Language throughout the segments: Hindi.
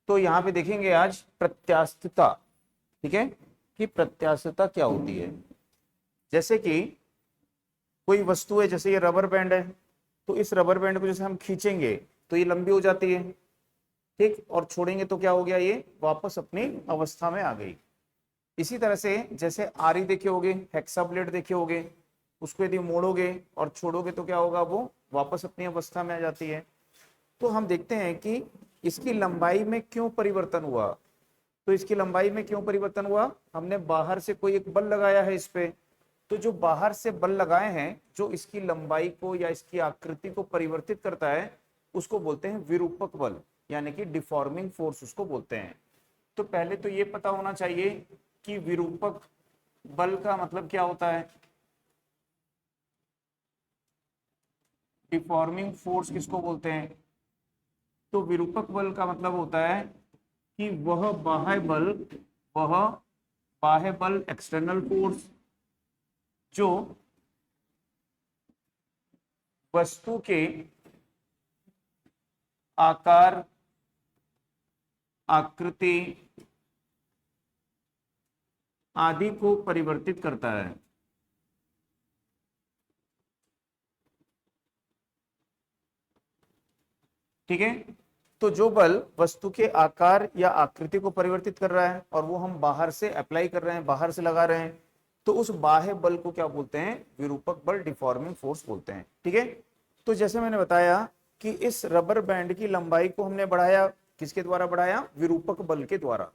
तो यहाँ पे देखेंगे आज प्रत्यास्थता, ठीक है, कि प्रत्यास्थता क्या होती है। जैसे कि कोई वस्तु है, जैसे ये रबर बैंड है, तो इस रबर बैंड को जैसे हम खींचेंगे तो ये लंबी हो जाती है, ठीक, और छोड़ेंगे तो क्या हो गया, ये वापस अपनी अवस्था में आ गई। इसी तरह से जैसे आरी देखे होगे, हेक्सा ब्लेड देखे होगे, उसको यदि मोड़ोगे और छोड़ोगे तो क्या होगा, वो वापस अपनी अवस्था में आ जाती है। तो हम देखते हैं कि इसकी लंबाई में क्यों परिवर्तन हुआ। तो इसकी लंबाई में क्यों परिवर्तन हुआ, हमने बाहर से कोई एक बल लगाया है इस पे। तो जो बाहर से बल लगाए हैं, जो इसकी लंबाई को या इसकी आकृति को परिवर्तित करता है, उसको बोलते हैं विरूपक बल, यानी कि डिफॉर्मिंग फोर्स उसको बोलते हैं। तो पहले तो ये पता होना चाहिए कि विरूपक बल का मतलब क्या होता है। डिफॉर्मिंग फोर्स किसको बोलते हैं। तो विरूपक बल का मतलब होता है कि वह बाह्य बल एक्सटर्नल फोर्स जो वस्तु के आकार, आकृति आदि को परिवर्तित करता है। ठीक है, तो जो बल वस्तु के आकार या आकृति को परिवर्तित कर रहा है और वो हम बाहर से अप्लाई कर रहे हैं, बाहर से लगा रहे हैं, तो उस बाह्य बल को क्या बोलते हैं, विरूपक बल, डिफॉर्मिंग फोर्स बोलते हैं। ठीक है, तो जैसे मैंने बताया कि इस रबर बैंड की लंबाई को हमने बढ़ाया, किसके द्वारा बढ़ाया, विरूपक बल के द्वारा,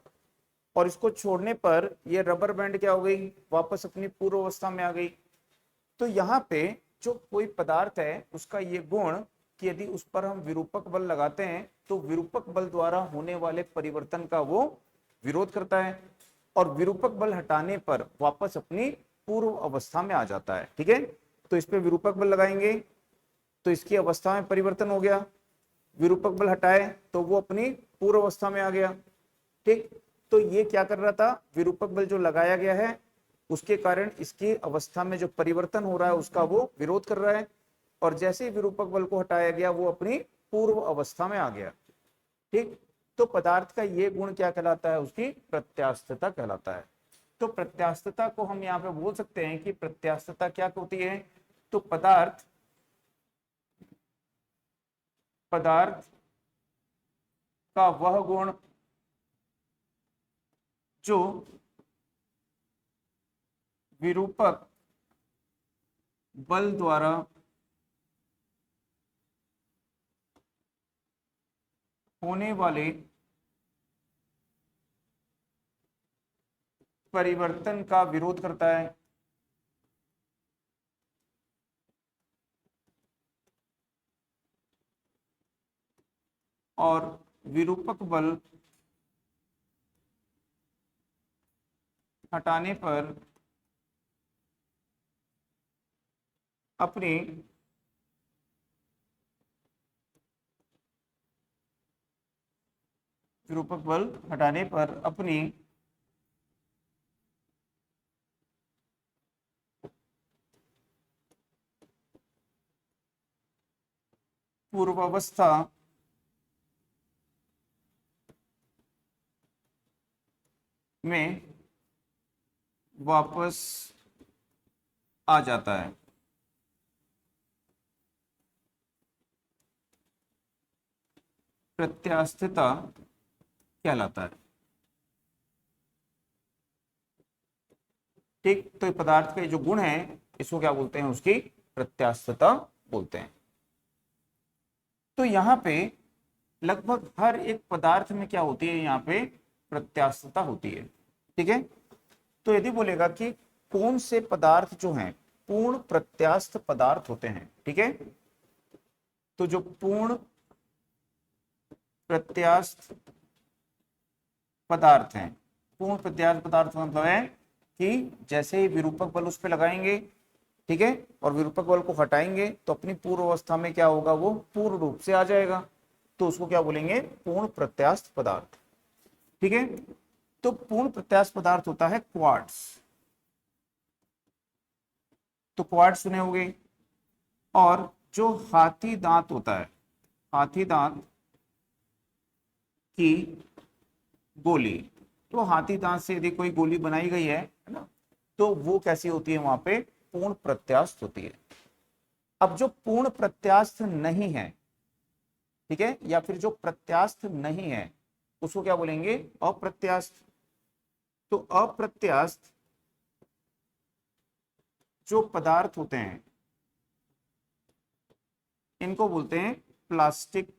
और इसको छोड़ने पर यह रबर बैंड क्या हो गई, वापस अपनी पूर्व अवस्था में आ गई। तो यहाँ पे जो कोई पदार्थ है उसका ये गुण कि यदि उस पर हम विरूपक बल लगाते हैं तो विरूपक बल द्वारा होने वाले परिवर्तन का वो विरोध करता है, और विरूपक बल हटाने पर वापस अपनी पूर्व अवस्था में आ जाता है। ठीक है, तो इस पे विरूपक बल लगाएंगे तो इसकी अवस्था में परिवर्तन हो गया, विरूपक बल हटाए तो वो अपनी पूर्व अवस्था में आ गया। ठीक, तो ये क्या कर रहा था, विरूपक बल जो लगाया गया है उसके कारण इसकी अवस्था में जो परिवर्तन हो रहा है उसका वो विरोध कर रहा है, और जैसे ही विरूपक बल को हटाया गया वो अपनी पूर्व अवस्था में आ गया। ठीक, तो पदार्थ का ये गुण क्या कहलाता है, उसकी प्रत्यास्थता कहलाता है। तो प्रत्यास्थता को हम यहाँ पे बोल सकते हैं कि प्रत्यास्थता क्या होती है, तो पदार्थ पदार्थ का वह गुण जो विरूपक बल द्वारा होने वाले परिवर्तन का विरोध करता है। और विरूपक बल हटाने पर अपने विरूपक बल हटाने पर अपनी पूर्वावस्था में वापस आ जाता है। प्रत्यास्थता कहलाता है। ठीक, तो पदार्थ के जो गुण है इसको क्या बोलते हैं, उसकी प्रत्यास्थता बोलते हैं। तो यहाँ पे लगभग हर एक पदार्थ में क्या होती है, यहाँ पे प्रत्यास्थता होती है। ठीक है, तो यदि बोलेगा कि कौन से पदार्थ जो हैं पूर्ण प्रत्यास्थ पदार्थ होते हैं, ठीक है, तो जो पूर्ण प्रत्यास्थ पदार्थ हैं, पूर्ण प्रत्यास्थ पदार्थ का मतलब है कि जैसे ही विरूपक बल उस पर लगाएंगे, ठीक है, और विरूपक बल को हटाएंगे तो अपनी पूर्व अवस्था में क्या होगा, वो पूर्ण रूप से आ जाएगा, तो उसको क्या बोलेंगे, पूर्ण प्रत्यास्थ पदार्थ। ठीक है, तो पूर्ण प्रत्यास्थ पदार्थ होता है क्वार्ट्ज। तो क्वार्ट्ज सुने होंगे। और जो हाथी दांत होता है, हाथी दांत की गोली, तो हाथी दांत से यदि कोई गोली बनाई गई है ना, तो वो कैसी होती है, वहां पे पूर्ण प्रत्यास्थ होती है। अब जो पूर्ण प्रत्यास्थ नहीं है, ठीक है, या फिर जो प्रत्यास्थ नहीं है, उसको क्या बोलेंगे, अप्रत्यास्थ। तो अप्रत्यास्थ जो पदार्थ होते हैं इनको बोलते हैं प्लास्टिक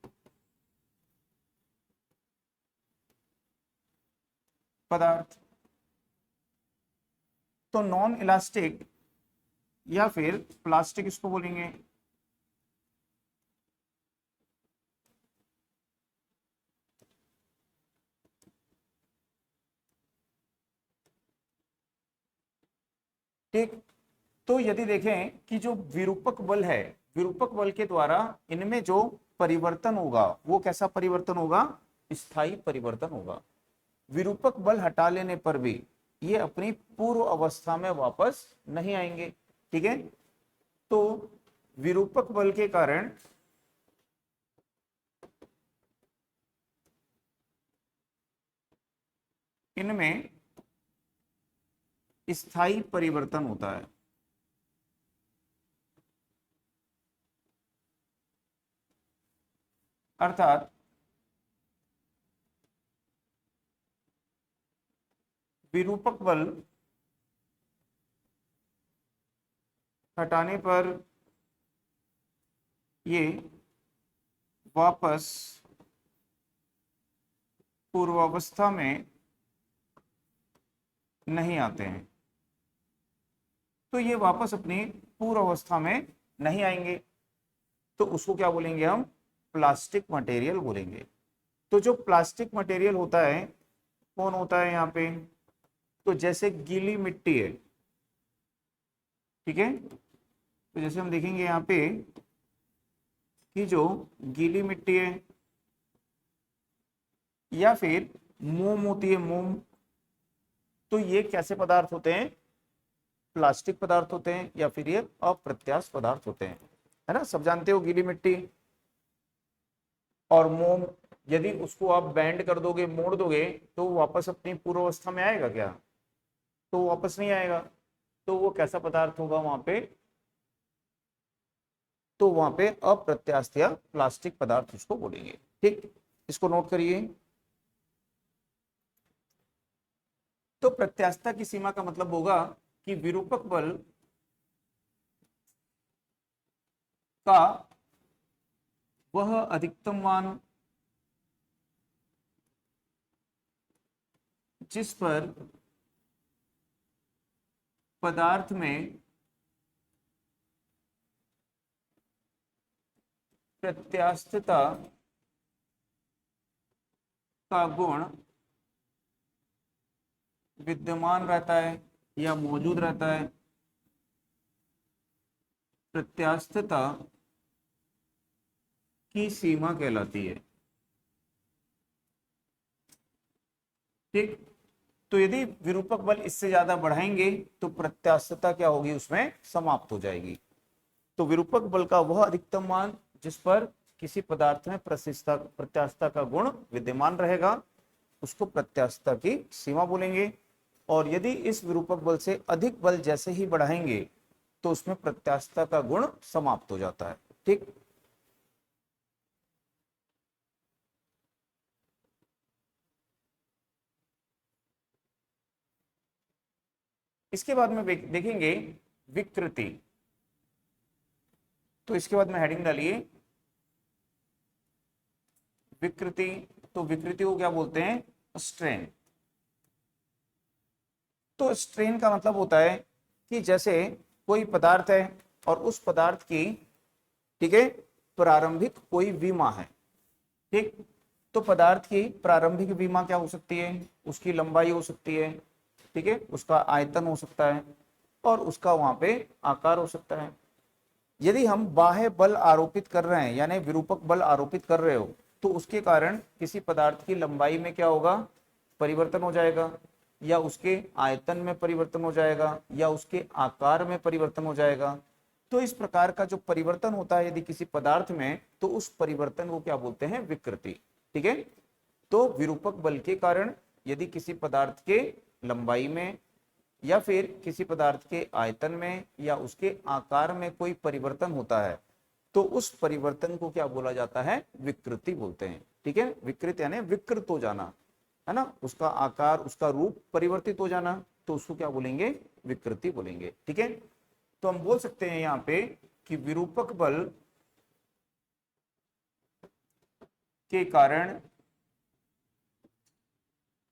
पदार्थ। तो नॉन इलास्टिक या फिर प्लास्टिक इसको बोलेंगे। ठीक, तो यदि देखें कि जो विरूपक बल है, विरूपक बल के द्वारा इनमें जो परिवर्तन होगा वो कैसा परिवर्तन होगा, स्थायी परिवर्तन होगा। विरूपक बल हटा लेने पर भी ये अपनी पूर्व अवस्था में वापस नहीं आएंगे। ठीक है, तो विरूपक बल के कारण इनमें स्थायी परिवर्तन होता है। अर्थात विरूपक बल हटाने पर ये वापस पूर्वावस्था में नहीं आते हैं। तो ये वापस अपनी पूर्व अवस्था में नहीं आएंगे, तो उसको क्या बोलेंगे हम, प्लास्टिक मटेरियल बोलेंगे। तो जो प्लास्टिक मटेरियल होता है कौन होता है यहाँ पे, तो जैसे गीली मिट्टी है, ठीक है, तो जैसे हम देखेंगे यहाँ पे कि जो गीली मिट्टी है या फिर मोम होती है, मोम, तो ये कैसे पदार्थ होते हैं, प्लास्टिक पदार्थ होते हैं या फिर ये अप्रत्यास्थ पदार्थ होते हैं, है ना। सब जानते हो गीली मिट्टी और मोम, यदि उसको आप बैंड कर दोगे, मोड़ दोगे, तो वापस अपनी पूर्व अवस्था में आएगा क्या, तो वापस नहीं आएगा। तो वो कैसा पदार्थ होगा वहां पे, तो वहां पे अप्रत्यास्थ या प्लास्टिक पदार्थ उसको बोलेंगे। ठीक, इसको नोट करिए। तो प्रत्यास्थता की सीमा का मतलब होगा कि विरूपक बल का वह अधिकतम मान जिस पर पदार्थ में प्रत्यास्थता का गुण विद्यमान रहता है या मौजूद रहता है। प्रत्यास्थता की सीमा कहलाती है। ठीक, तो यदि विरूपक बल इससे ज्यादा बढ़ाएंगे तो प्रत्यास्थता क्या होगी, उसमें समाप्त हो जाएगी। तो विरूपक बल का वह अधिकतम मान जिस पर किसी पदार्थ में प्रत्यास्थता का गुण विद्यमान रहेगा उसको प्रत्यास्थता की सीमा बोलेंगे। और यदि इस विरूपक बल से अधिक बल जैसे ही बढ़ाएंगे तो उसमें प्रत्यास्थता का गुण समाप्त हो जाता है। ठीक, इसके बाद में देखेंगे विकृति। तो इसके बाद में हेडिंग डालिए विकृति। तो विकृति को क्या बोलते हैं, स्ट्रेन। तो स्ट्रेन का मतलब होता है कि जैसे कोई पदार्थ है और उस पदार्थ की, ठीक है, प्रारंभिक कोई विमा है। ठीक, तो पदार्थ की प्रारंभिक विमा क्या हो सकती है, उसकी लंबाई हो सकती है, ठीक है, उसका आयतन हो सकता है और उसका वहां पे आकार हो सकता है। यदि हम बाह्य बल आरोपित कर रहे हैं यानी विरूपक बल आरोपित कर रहे हो तो उसके कारण किसी पदार्थ की लंबाई में क्या होगा, परिवर्तन हो जाएगा, या उसके आयतन में परिवर्तन हो जाएगा, या उसके आकार में परिवर्तन हो जाएगा। तो इस प्रकार का जो परिवर्तन होता है यदि किसी पदार्थ में, तो उस परिवर्तन को क्या बोलते हैं, विकृति। ठीक है, तो विरूपक बल के कारण यदि किसी पदार्थ के लंबाई में या फिर किसी पदार्थ के आयतन में या उसके आकार में कोई परिवर्तन होता है तो उस परिवर्तन को क्या बोला जाता है, विकृति बोलते हैं। ठीक है, विकृत यानी विकृत हो जाना, है ना, उसका आकार उसका रूप परिवर्तित हो जाना, तो उसको क्या बोलेंगे, विकृति बोलेंगे। ठीक है, तो हम बोल सकते हैं यहाँ पे कि विरूपक बल के कारण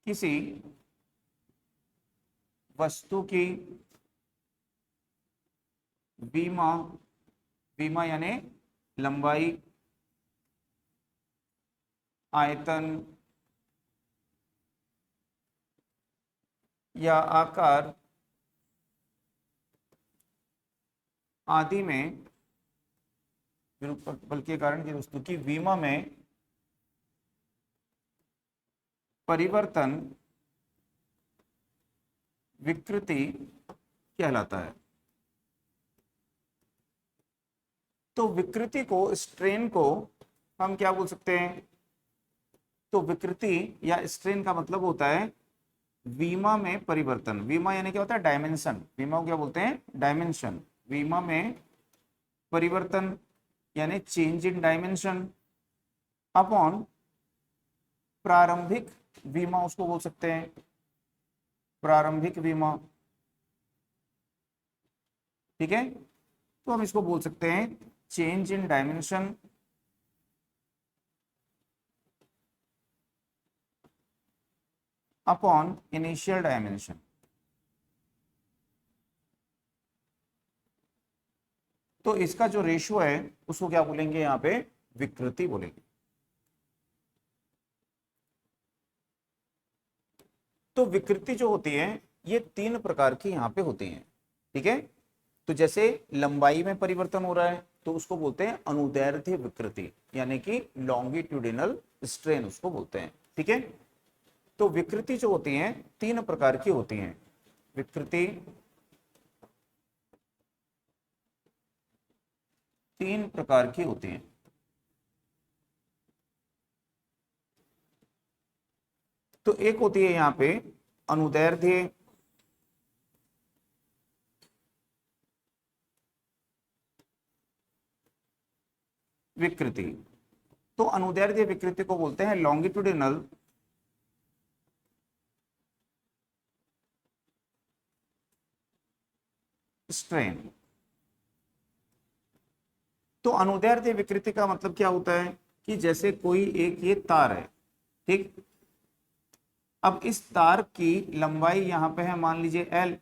किसी वस्तु की विमा, विमा यानी लंबाई, आयतन या आकार आदि में, विरूपक बल के कारण किसी वस्तु की विमा में परिवर्तन विकृति कहलाता है। तो विकृति को, स्ट्रेन को हम क्या बोल सकते हैं, तो विकृति या स्ट्रेन का मतलब होता है विमा में परिवर्तन। विमा यानी क्या होता है, डायमेंशन। विमा को क्या बोलते हैं, डायमेंशन। विमा में परिवर्तन यानी चेंज इन डायमेंशन अपॉन प्रारंभिक विमा, उसको बोल सकते हैं प्रारंभिक विमा। ठीक है, तो हम इसको बोल सकते हैं change in dimension upon initial dimension. तो इसका जो रेशियो है उसको क्या बोलेंगे, यहाँ पे विकृति बोलेंगे। तो विकृति जो होती है ये 3 प्रकार की यहाँ पे होती हैं। ठीक है, तो जैसे लंबाई में परिवर्तन हो रहा है तो उसको बोलते हैं अनुदैर्ध्य विकृति, यानी कि लॉन्गिट्यूडिनल स्ट्रेन उसको बोलते हैं। ठीक है, तो विकृति जो होती हैं 3 प्रकार की होती हैं। विकृति 3 प्रकार की होती हैं। तो एक होती है यहाँ पे अनुदैर्ध्य विकृति। तो अनुदैर्ध्य विकृति को बोलते हैं लॉन्गिट्यूडिनल स्ट्रेन। तो अनुदैर्ध्य विकृति का मतलब क्या होता है कि जैसे कोई एक ये तार है, ठीक, अब इस तार की लंबाई यहाँ पे है मान लीजिए L,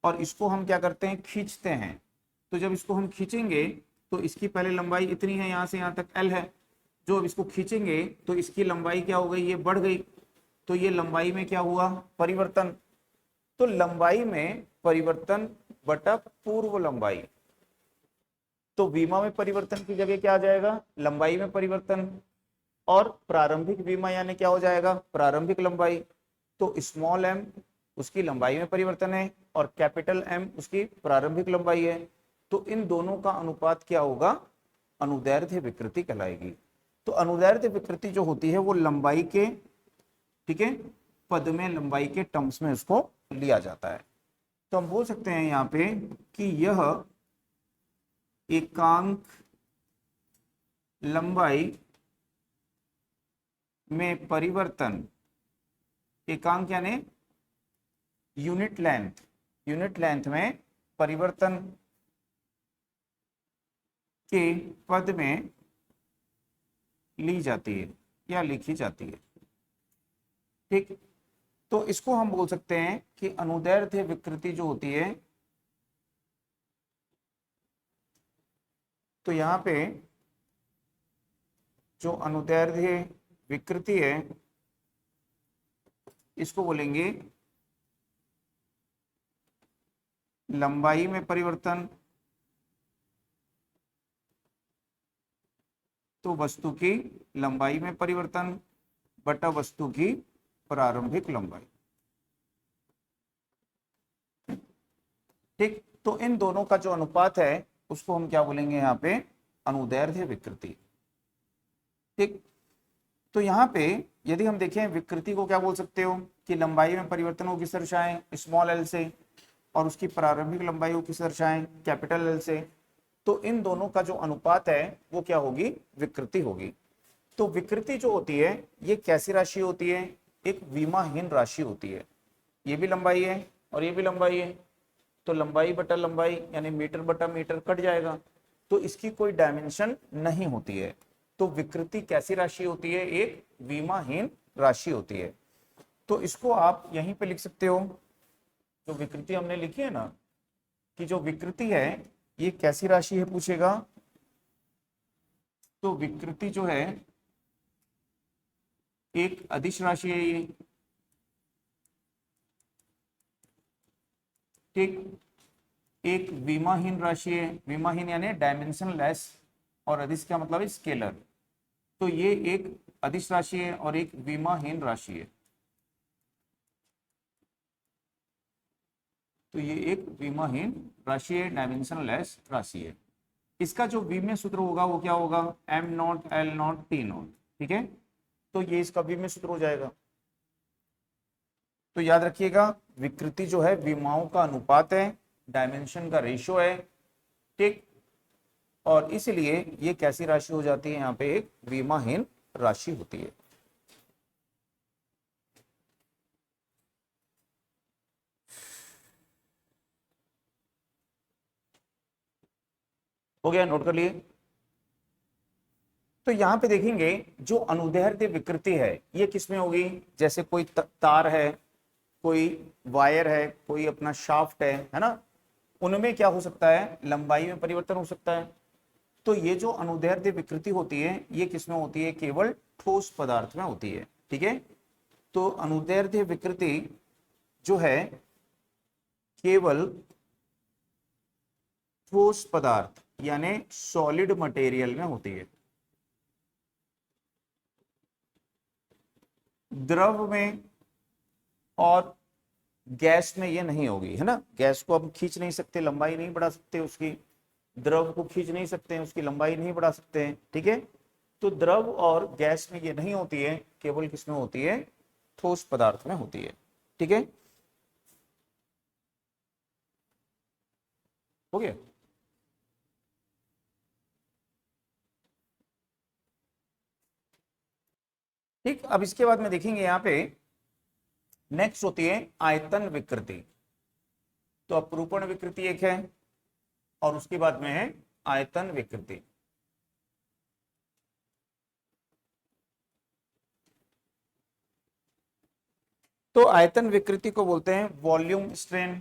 और इसको हम क्या करते हैं, खींचते हैं। तो जब इसको हम खींचेंगे तो इसकी पहले लंबाई इतनी है, यहाँ से यहाँ तक L है। जो अब इसको खींचेंगे तो इसकी लंबाई क्या हो गई, ये बढ़ गई। तो ये लंबाई में क्या हुआ, परिवर्तन। तो लंबाई में परिवर्तन बटा पूर्व लंबाई, तो विमा में परिवर्तन की जगह क्या आ जाएगा, लंबाई में परिवर्तन। और प्रारंभिक विमा यानी क्या हो जाएगा, प्रारंभिक लंबाई। तो स्मॉल m उसकी लंबाई में परिवर्तन है और कैपिटल M उसकी प्रारंभिक लंबाई है। तो इन दोनों का अनुपात क्या होगा, अनुदैर्ध्य विकृति कहलाएगी। तो अनुदैर्ध्य विकृति जो होती है वो लंबाई के, ठीक है, पद में लंबाई के टर्म्स में उसको लिया जाता है। तो हम बोल सकते हैं यहाँ पे कि यह एकांक लंबाई में परिवर्तन, एकांक यानी यूनिट लेंथ, यूनिट लेंथ में परिवर्तन के पद में ली जाती है या लिखी जाती है। ठीक, तो इसको हम बोल सकते हैं कि अनुदैर्ध्य विकृति जो होती है, तो यहाँ पे जो अनुदैर्ध्य विकृति है इसको बोलेंगे लंबाई में परिवर्तन, तो वस्तु की लंबाई में परिवर्तन बटा वस्तु की प्रारंभिक लंबाई। ठीक, तो इन दोनों का जो अनुपात है उसको हम क्या बोलेंगे यहाँ पे, अनुदैर्ध्य विकृति। ठीक, तो यहाँ पे यदि हम देखें विकृति को क्या बोल सकते हो कि लंबाई में परिवर्तन को किस दर्शाएं, स्मॉल एल से, और उसकी प्रारंभिक लंबाई को किस दर्शाएं, कैपिटल एल से। तो इन दोनों का जो अनुपात है वो क्या होगी, विकृति होगी। तो विकृति जो होती है ये कैसी राशि होती है, एक विमाहीन राशि होती है। ये भी लंबाई है और ये भी लंबाई है, तो लंबाई बटा लंबाई यानी मीटर बटा मीटर कट जाएगा, तो इसकी कोई डायमेंशन नहीं होती है। तो विकृति कैसी राशि होती है, एक विमाहीन राशि होती है। तो इसको आप यहीं पे लिख सकते हो, जो विकृति हमने लिखी है ना, कि जो विकृति है ये कैसी राशि है पूछेगा, तो विकृति जो है एक अदिश राशि है ये, ठीक। एक विमाहीन राशि है, विमाहीन यानी डायमेंशन लेस, और अदिश का मतलब है स्केलर। तो ये एक अदिश राशि है और एक विमाहीन राशि है। तो ये एक विमाहीन राशि है, डायमेंशन लेस राशि है। इसका जो विमीय सूत्र होगा वो क्या होगा, am naught L not T not, ठीक है। तो ये इसका विमीय सूत्र हो जाएगा। तो याद रखिएगा विकृति जो है विमाओं का अनुपात है, डायमेंशन का रेशियो है, ठीक। और इसलिए ये कैसी राशि हो जाती है, यहाँ पे एक विमाहीन राशि होती है। हो गया, नोट कर लिए। तो यहां पे देखेंगे जो अनुदैर्ध्य विकृति है ये किसमें होगी, जैसे कोई तार है, कोई वायर है, कोई अपना शाफ्ट है ना, उनमें क्या हो सकता है, लंबाई में परिवर्तन हो सकता है। तो ये जो अनुदैर्ध्य विकृति होती है ये किसमें होती है, केवल ठोस पदार्थ में होती है, ठीक है। तो अनुदैर्ध्य विकृति जो है केवल ठोस पदार्थ यानी सॉलिड मटेरियल में होती है, द्रव में और गैस में ये नहीं होगी, है ना। गैस को हम खींच नहीं सकते, लंबाई नहीं बढ़ा सकते उसकी, द्रव को खींच नहीं सकते हैं, उसकी लंबाई नहीं बढ़ा सकते हैं, ठीक है। तो द्रव और गैस में ये नहीं होती है, केवल किसमें होती है, ठोस पदार्थ में होती है, ठीक है। हो गया। ठीक, अब इसके बाद में देखेंगे यहाँ पे नेक्स्ट होती है आयतन विकृति। तो अपरूपण विकृति एक है और उसके बाद में है आयतन विकृति। तो आयतन विकृति को बोलते हैं वॉल्यूम स्ट्रेन,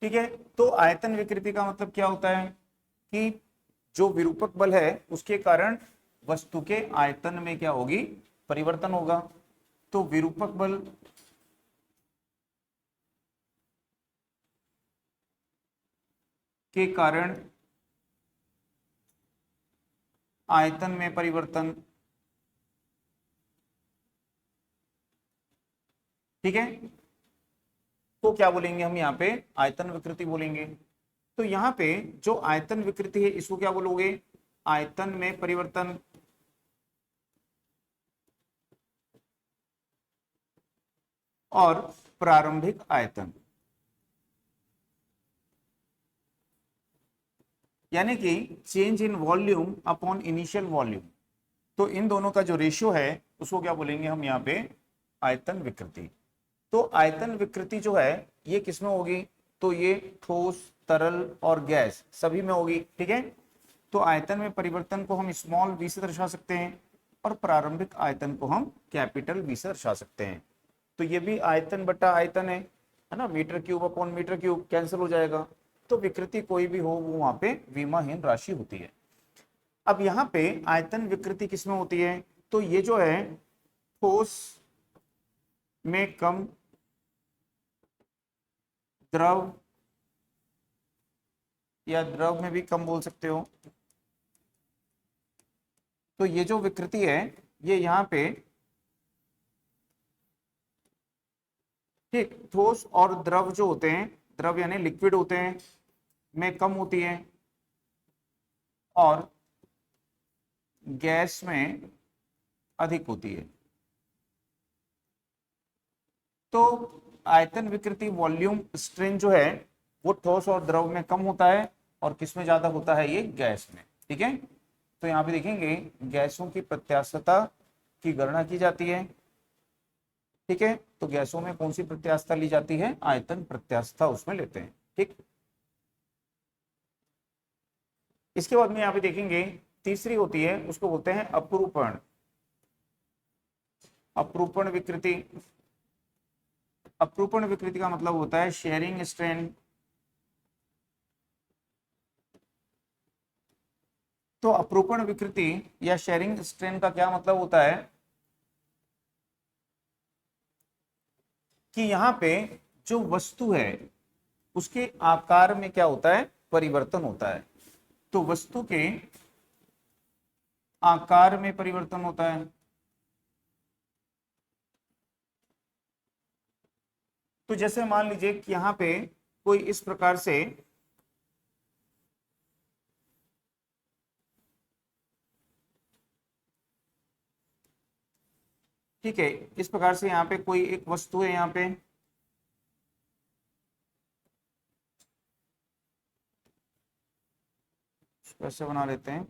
ठीक है। तो आयतन विकृति का मतलब क्या होता है कि जो विरूपक बल है उसके कारण वस्तु के आयतन में क्या होगी, परिवर्तन होगा। तो विरूपक बल के कारण आयतन में परिवर्तन, ठीक है। तो क्या बोलेंगे हम यहाँ पे, आयतन विकृति बोलेंगे। तो यहाँ पे जो आयतन विकृति है इसको क्या बोलोगे, आयतन में परिवर्तन, और प्रारंभिक आयतन, यानी कि change in volume upon initial volume. तो इन दोनों का जो रेशियो है उसको क्या बोलेंगे हम यहाँ पे, आयतन विकृति। तो आयतन विकृति जो है ये किसमें होगी, तो ये ठोस, तरल और गैस सभी में होगी, ठीक है। तो आयतन में परिवर्तन को हम स्मॉल v से दर्शा सकते हैं और प्रारंभिक आयतन को हम कैपिटल V से दर्शा सकते हैं। तो ये भी आयतन बटा आयतन है ना, metre cube upon metre cube cancel हो जाएगा। तो विकृति कोई भी हो वो वहां पे विमाहीन राशि होती है। अब यहाँ पे आयतन विकृति किसमें होती है, तो ये जो है ठोस में कम, द्रव या द्रव में भी कम बोल सकते हो। तो ये जो विकृति है ये यहाँ पे, ठीक, ठोस और द्रव जो होते हैं, द्रव यानी लिक्विड होते हैं, में कम होती है, और गैस में अधिक होती है। तो आयतन विकृति वॉल्यूम स्ट्रेन जो है वो ठोस और द्रव में कम होता है और किस में ज्यादा होता है, ये गैस में। ठीक है, तो यहाँ पे देखेंगे गैसों की प्रत्यास्थता की गणना की जाती है। ठीक है, तो गैसों में कौन सी प्रत्यास्थता ली जाती है, आयतन प्रत्यास्थता उसमें लेते हैं। ठीक, इसके बाद में यहाँ पे देखेंगे तीसरी होती है, उसको बोलते हैं अपरूपण। अपरूपण विकृति, अपरूपण विकृति का मतलब होता है शेयरिंग स्ट्रेन। तो अपरूपण विकृति या शेयरिंग स्ट्रेन का क्या मतलब होता है कि यहाँ पे जो वस्तु है उसके आकार में क्या होता है, परिवर्तन होता है। तो वस्तु के आकार में परिवर्तन होता है। तो जैसे मान लीजिए कि यहाँ पे कोई इस प्रकार से ठीक है, इस प्रकार से यहाँ पे कोई एक वस्तु है, यहाँ पे कैसे बना लेते हैं,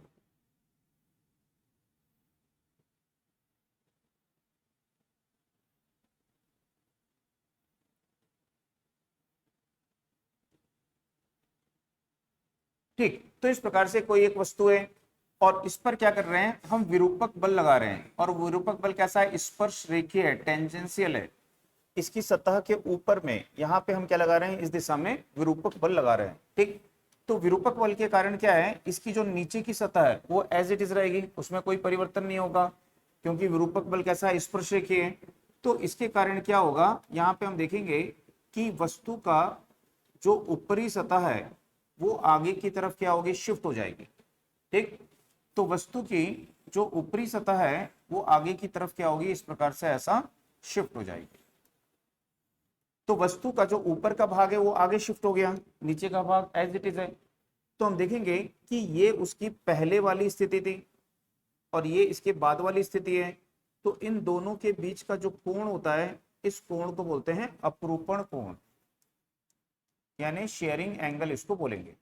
ठीक। तो इस प्रकार से कोई एक वस्तु है और इस पर क्या कर रहे हैं, हम विरूपक बल लगा रहे हैं। और विरूपक बल कैसा है, स्पर्श रेखीय है, टेंजेंशियल है। इसकी सतह के ऊपर में यहाँ पे हम क्या लगा रहे हैं, इस दिशा में विरूपक बल लगा रहे हैं। ठीक, तो विरूपक बल के कारण क्या है, इसकी जो नीचे की सतह है वो एज इट इज रहेगी, उसमें कोई परिवर्तन नहीं होगा, क्योंकि विरूपक बल कैसा है, स्पर्श रेखीय है। तो इसके कारण क्या होगा, यहाँ पे हम देखेंगे कि वस्तु का जो ऊपरी सतह है वो आगे की तरफ क्या होगी, शिफ्ट हो जाएगी। ठीक, तो वस्तु की जो ऊपरी सतह है वो आगे की तरफ क्या होगी, इस प्रकार से ऐसा शिफ्ट हो जाएगी। तो वस्तु का जो ऊपर का भाग है वो आगे शिफ्ट हो गया, नीचे का भाग एज इट इज है। तो हम देखेंगे कि ये उसकी पहले वाली स्थिति थी और ये इसके बाद वाली स्थिति है। तो इन दोनों के बीच का जो कोण होता है, इस कोण को बोलते हैं अपरूपण कोण, यानी शेयरिंग एंगल इसको बोलेंगे।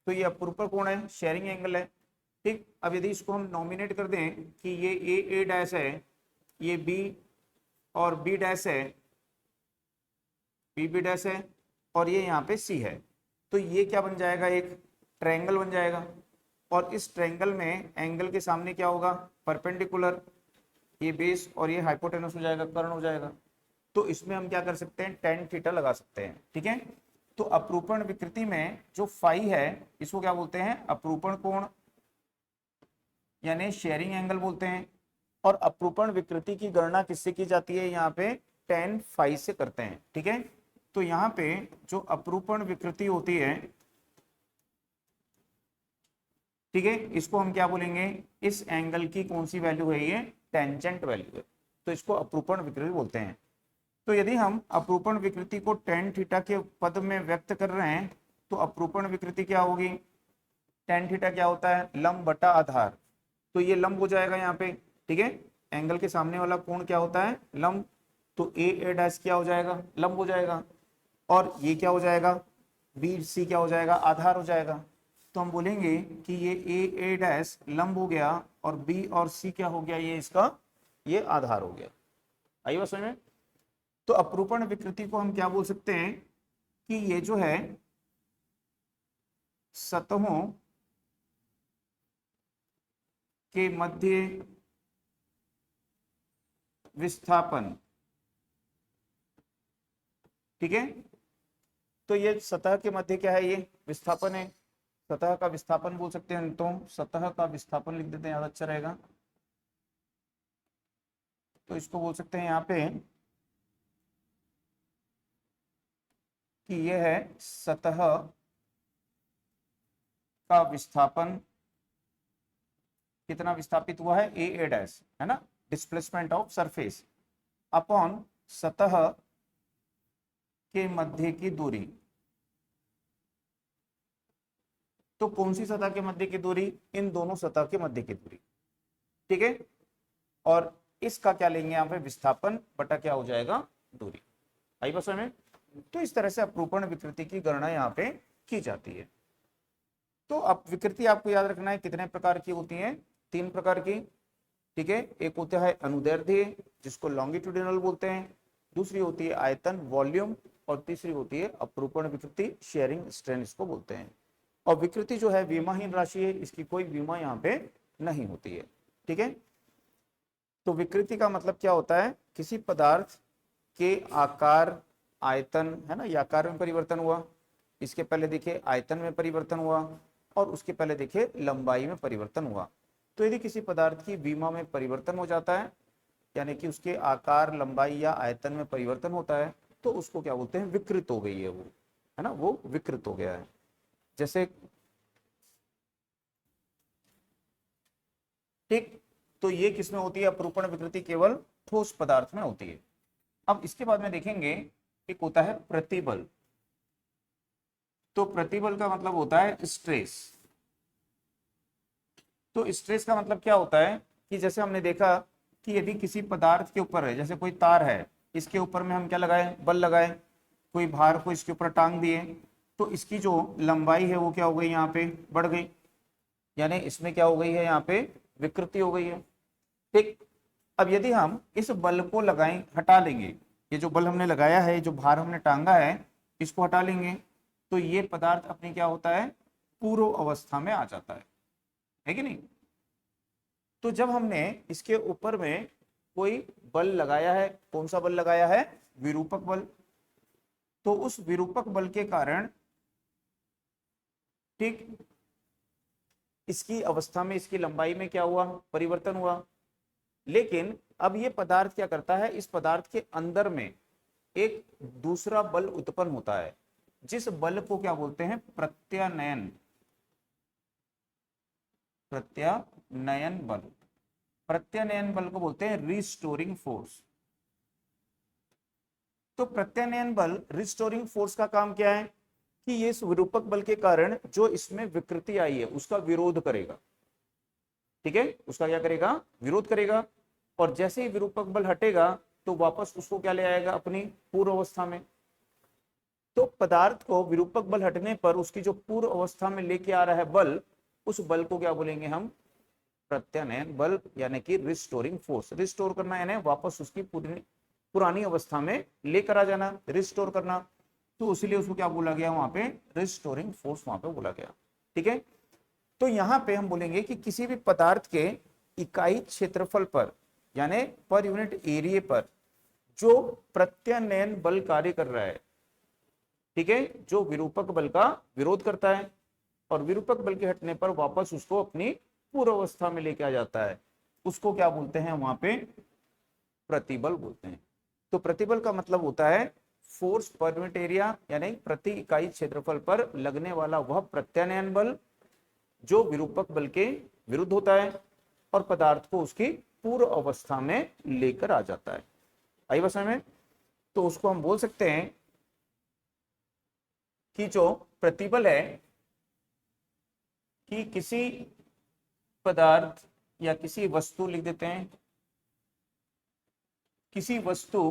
तो ये अपरूपण कोण है, शेयरिंग एंगल है। ठीक, अब यदि इसको हम नॉमिनेट कर दें कि ये ए डैश है, ये बी और बी डैश है, बी डैश है, और ये यहाँ पे सी है, तो ये क्या बन जाएगा, एक ट्रायंगल बन जाएगा। और इस ट्रायंगल में एंगल के सामने क्या होगा, परपेंडिकुलर, ये बेस और ये हाइपोटेनस हो जाएगा, कर्ण हो जाएगा। तो इसमें हम क्या कर सकते हैं, टेन थीटा लगा सकते हैं। ठीक है, तो अपरूपण विकृति में जो फाई है इसको क्या बोलते हैं, अपरूपण कोण, यानी शेयरिंग एंगल बोलते हैं। और अपरूपण विकृति की गणना किससे की जाती है, यहाँ पे टेन फाई से करते हैं। ठीक है, तो यहाँ पे जो अपरूपण विकृति होती है, ठीक है, इसको हम क्या बोलेंगे, इस एंगल की कौन सी वैल्यू है, ये टेंजेंट वैल्यू है, तो इसको अपरूपण विकृति बोलते हैं। तो यदि हम अपरूपण विकृति को टेन थीटा के पद में व्यक्त कर रहे हैं तो अपरूपण विकृति क्या होगी, टेन थीटा क्या होता है, लंब बटा आधार। तो ये लंब हो जाएगा यहाँ पे। ठीक है, एंगल के सामने वाला कोण क्या होता है, लंब। तो ए डैश क्या हो जाएगा, लंब हो जाएगा। और ये क्या हो जाएगा, बी सी क्या हो जाएगा, आधार हो जाएगा। तो हम बोलेंगे कि ये ए डैश लंब हो गया और बी और सी क्या हो गया, ये इसका ये आधार हो गया। आई बात समझ में। तो अपरूपण विकृति को हम क्या बोल सकते हैं कि ये जो है सतहों के मध्य विस्थापन। ठीक है, तो ये सतह के मध्य क्या है, ये विस्थापन है, सतह का विस्थापन बोल सकते हैं। तो सतह का विस्थापन लिख देते हैं, ज्यादा अच्छा रहेगा। तो इसको बोल सकते हैं यहाँ पे कि यह है सतह का विस्थापन, कितना विस्थापित हुआ है, ए डैश है ना, डिस्प्लेसमेंट ऑफ सरफेस अपॉन सतह के मध्य की दूरी। तो कौन सी सतह के मध्य की दूरी? इन दोनों सतह के मध्य की दूरी। ठीक है, और इसका क्या लेंगे यहाँ पे? विस्थापन बटा क्या हो जाएगा? दूरी। आई बस में। तो इस तरह से अपरूपण विकृति की गणना यहाँ पे की जाती है। तो अब विकृति आपको याद रखना है कितने प्रकार की होती है? 3 प्रकार की। ठीक है, एक होता है अनुदैर्ध्य जिसको लॉन्गिट्यूडिनल बोलते हैं, दूसरी होती है आयतन वॉल्यूम, और तीसरी होती है अपरूपण विकृति शेयरिंग स्ट्रेन इसको बोलते हैं। और विकृति जो है विमाहीन राशि है, इसकी कोई विमा यहाँ पे नहीं होती है। ठीक है, तो विकृति का मतलब क्या होता है? किसी पदार्थ के आकार, आयतन है ना, ये आकार में परिवर्तन हुआ, इसके पहले देखिए आयतन में परिवर्तन हुआ, और उसके पहले देखिए लंबाई में परिवर्तन हुआ। तो यदि किसी पदार्थ की विमा में परिवर्तन हो जाता है, यानी कि उसके आकार, लंबाई या आयतन में परिवर्तन होता है, तो उसको क्या बोलते हैं? विकृत हो गई है वो, है ना, वो विकृत हो गया है। जैसे ठीक, तो ये किसमें होती है? अपरूपण विकृति केवल ठोस पदार्थ में होती है। अब इसके बाद में देखेंगे एक होता है प्रतिबल। तो प्रतिबल का मतलब होता है स्ट्रेस। तो स्ट्रेस का मतलब क्या होता है कि जैसे हमने देखा कि यदि किसी पदार्थ के ऊपर है, जैसे कोई तार है, इसके ऊपर में हम क्या लगाए? बल लगाए, कोई भार को इसके ऊपर टांग दिए, तो इसकी जो लंबाई है वो क्या हो गई? यहाँ पे बढ़ गई, यानी इसमें क्या हो गई है? यहाँ पे विकृति हो गई है। ठीक, अब यदि हम इस बल को लगाएं, हटा लेंगे, ये जो बल हमने लगाया है, जो भार हमने टांगा है, इसको हटा लेंगे, तो ये पदार्थ अपने क्या होता है? पूर्व अवस्था में आ जाता है कि नहीं? तो जब हमने इसके ऊपर में कोई बल लगाया है, कौन सा बल लगाया है? विरूपक बल। तो उस विरूपक बल के कारण ठीक इसकी अवस्था में, इसकी लंबाई में क्या हुआ? परिवर्तन हुआ। लेकिन अब ये पदार्थ क्या करता है? इस पदार्थ के अंदर में एक दूसरा बल उत्पन्न होता है, जिस बल को क्या बोलते हैं? प्रत्यानयन। प्रत्यानयन बल, प्रत्यानयन बल को बोलते हैं रिस्टोरिंग फोर्स। तो प्रत्यानयन बल, रिस्टोरिंग फोर्स का काम क्या है? कि ये इस विरूपक बल के कारण जो इसमें विकृति आई है उसका विरोध करेगा। ठीक है, उसका क्या करेगा? विरोध करेगा। और जैसे ही विरूपक बल हटेगा तो वापस उसको क्या ले आएगा? अपनी पूर्व अवस्था में। तो पदार्थ को विरूपक बल हटने पर उसकी जो पूर्व अवस्था में लेके आ रहा है बल, उस बल को क्या बोलेंगे हम? प्रत्यानयन बल, यानी कि रिस्टोरिंग फोर्स। रिस्टोर करना यानी वापस उसकी पुरानी अवस्था में लेकर आ जाना, रिस्टोर करना। तो इसलिए उसको क्या बोला गया वहां पे? रिस्टोरिंग फोर्स वहां पे बोला गया। ठीक है, तो यहां पे हम बोलेंगे कि किसी भी पदार्थ के इकाई क्षेत्रफल पर, यानी पर यूनिट एरिया पर जो प्रत्यानयन बल कार्य कर रहा है, ठीक है, जो विरूपक बल का विरोध करता है, और विरूपक बल के हटने पर वापस उसको अपनी पूर्व अवस्था में लेके आ जाता है, उसको क्या बोलते हैं? वहां पे प्रतिबल बोलते हैं। तो प्रतिबल का मतलब होता है फोर्स पर यूनिट एरिया, यानी प्रति इकाई क्षेत्रफल पर लगने वाला वह प्रत्यानयन बल जो विरूपक बल के विरुद्ध होता है और पदार्थ को उसकी पूर्व अवस्था में लेकर आ जाता है। आई बस में? तो उसको हम बोल सकते हैं कि जो प्रतिबल है कि किसी पदार्थ या किसी वस्तु, लिख देते हैं, किसी वस्तु,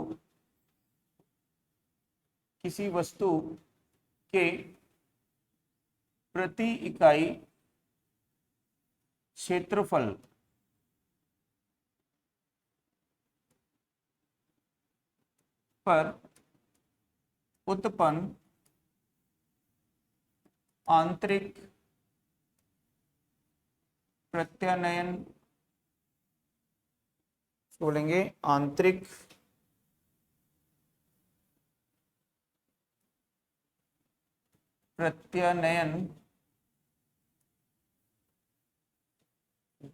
किसी वस्तु के प्रति इकाई क्षेत्रफल पर उत्पन्न आंतरिक प्रत्यानयन, बोलेंगे आंतरिक प्रत्यानयन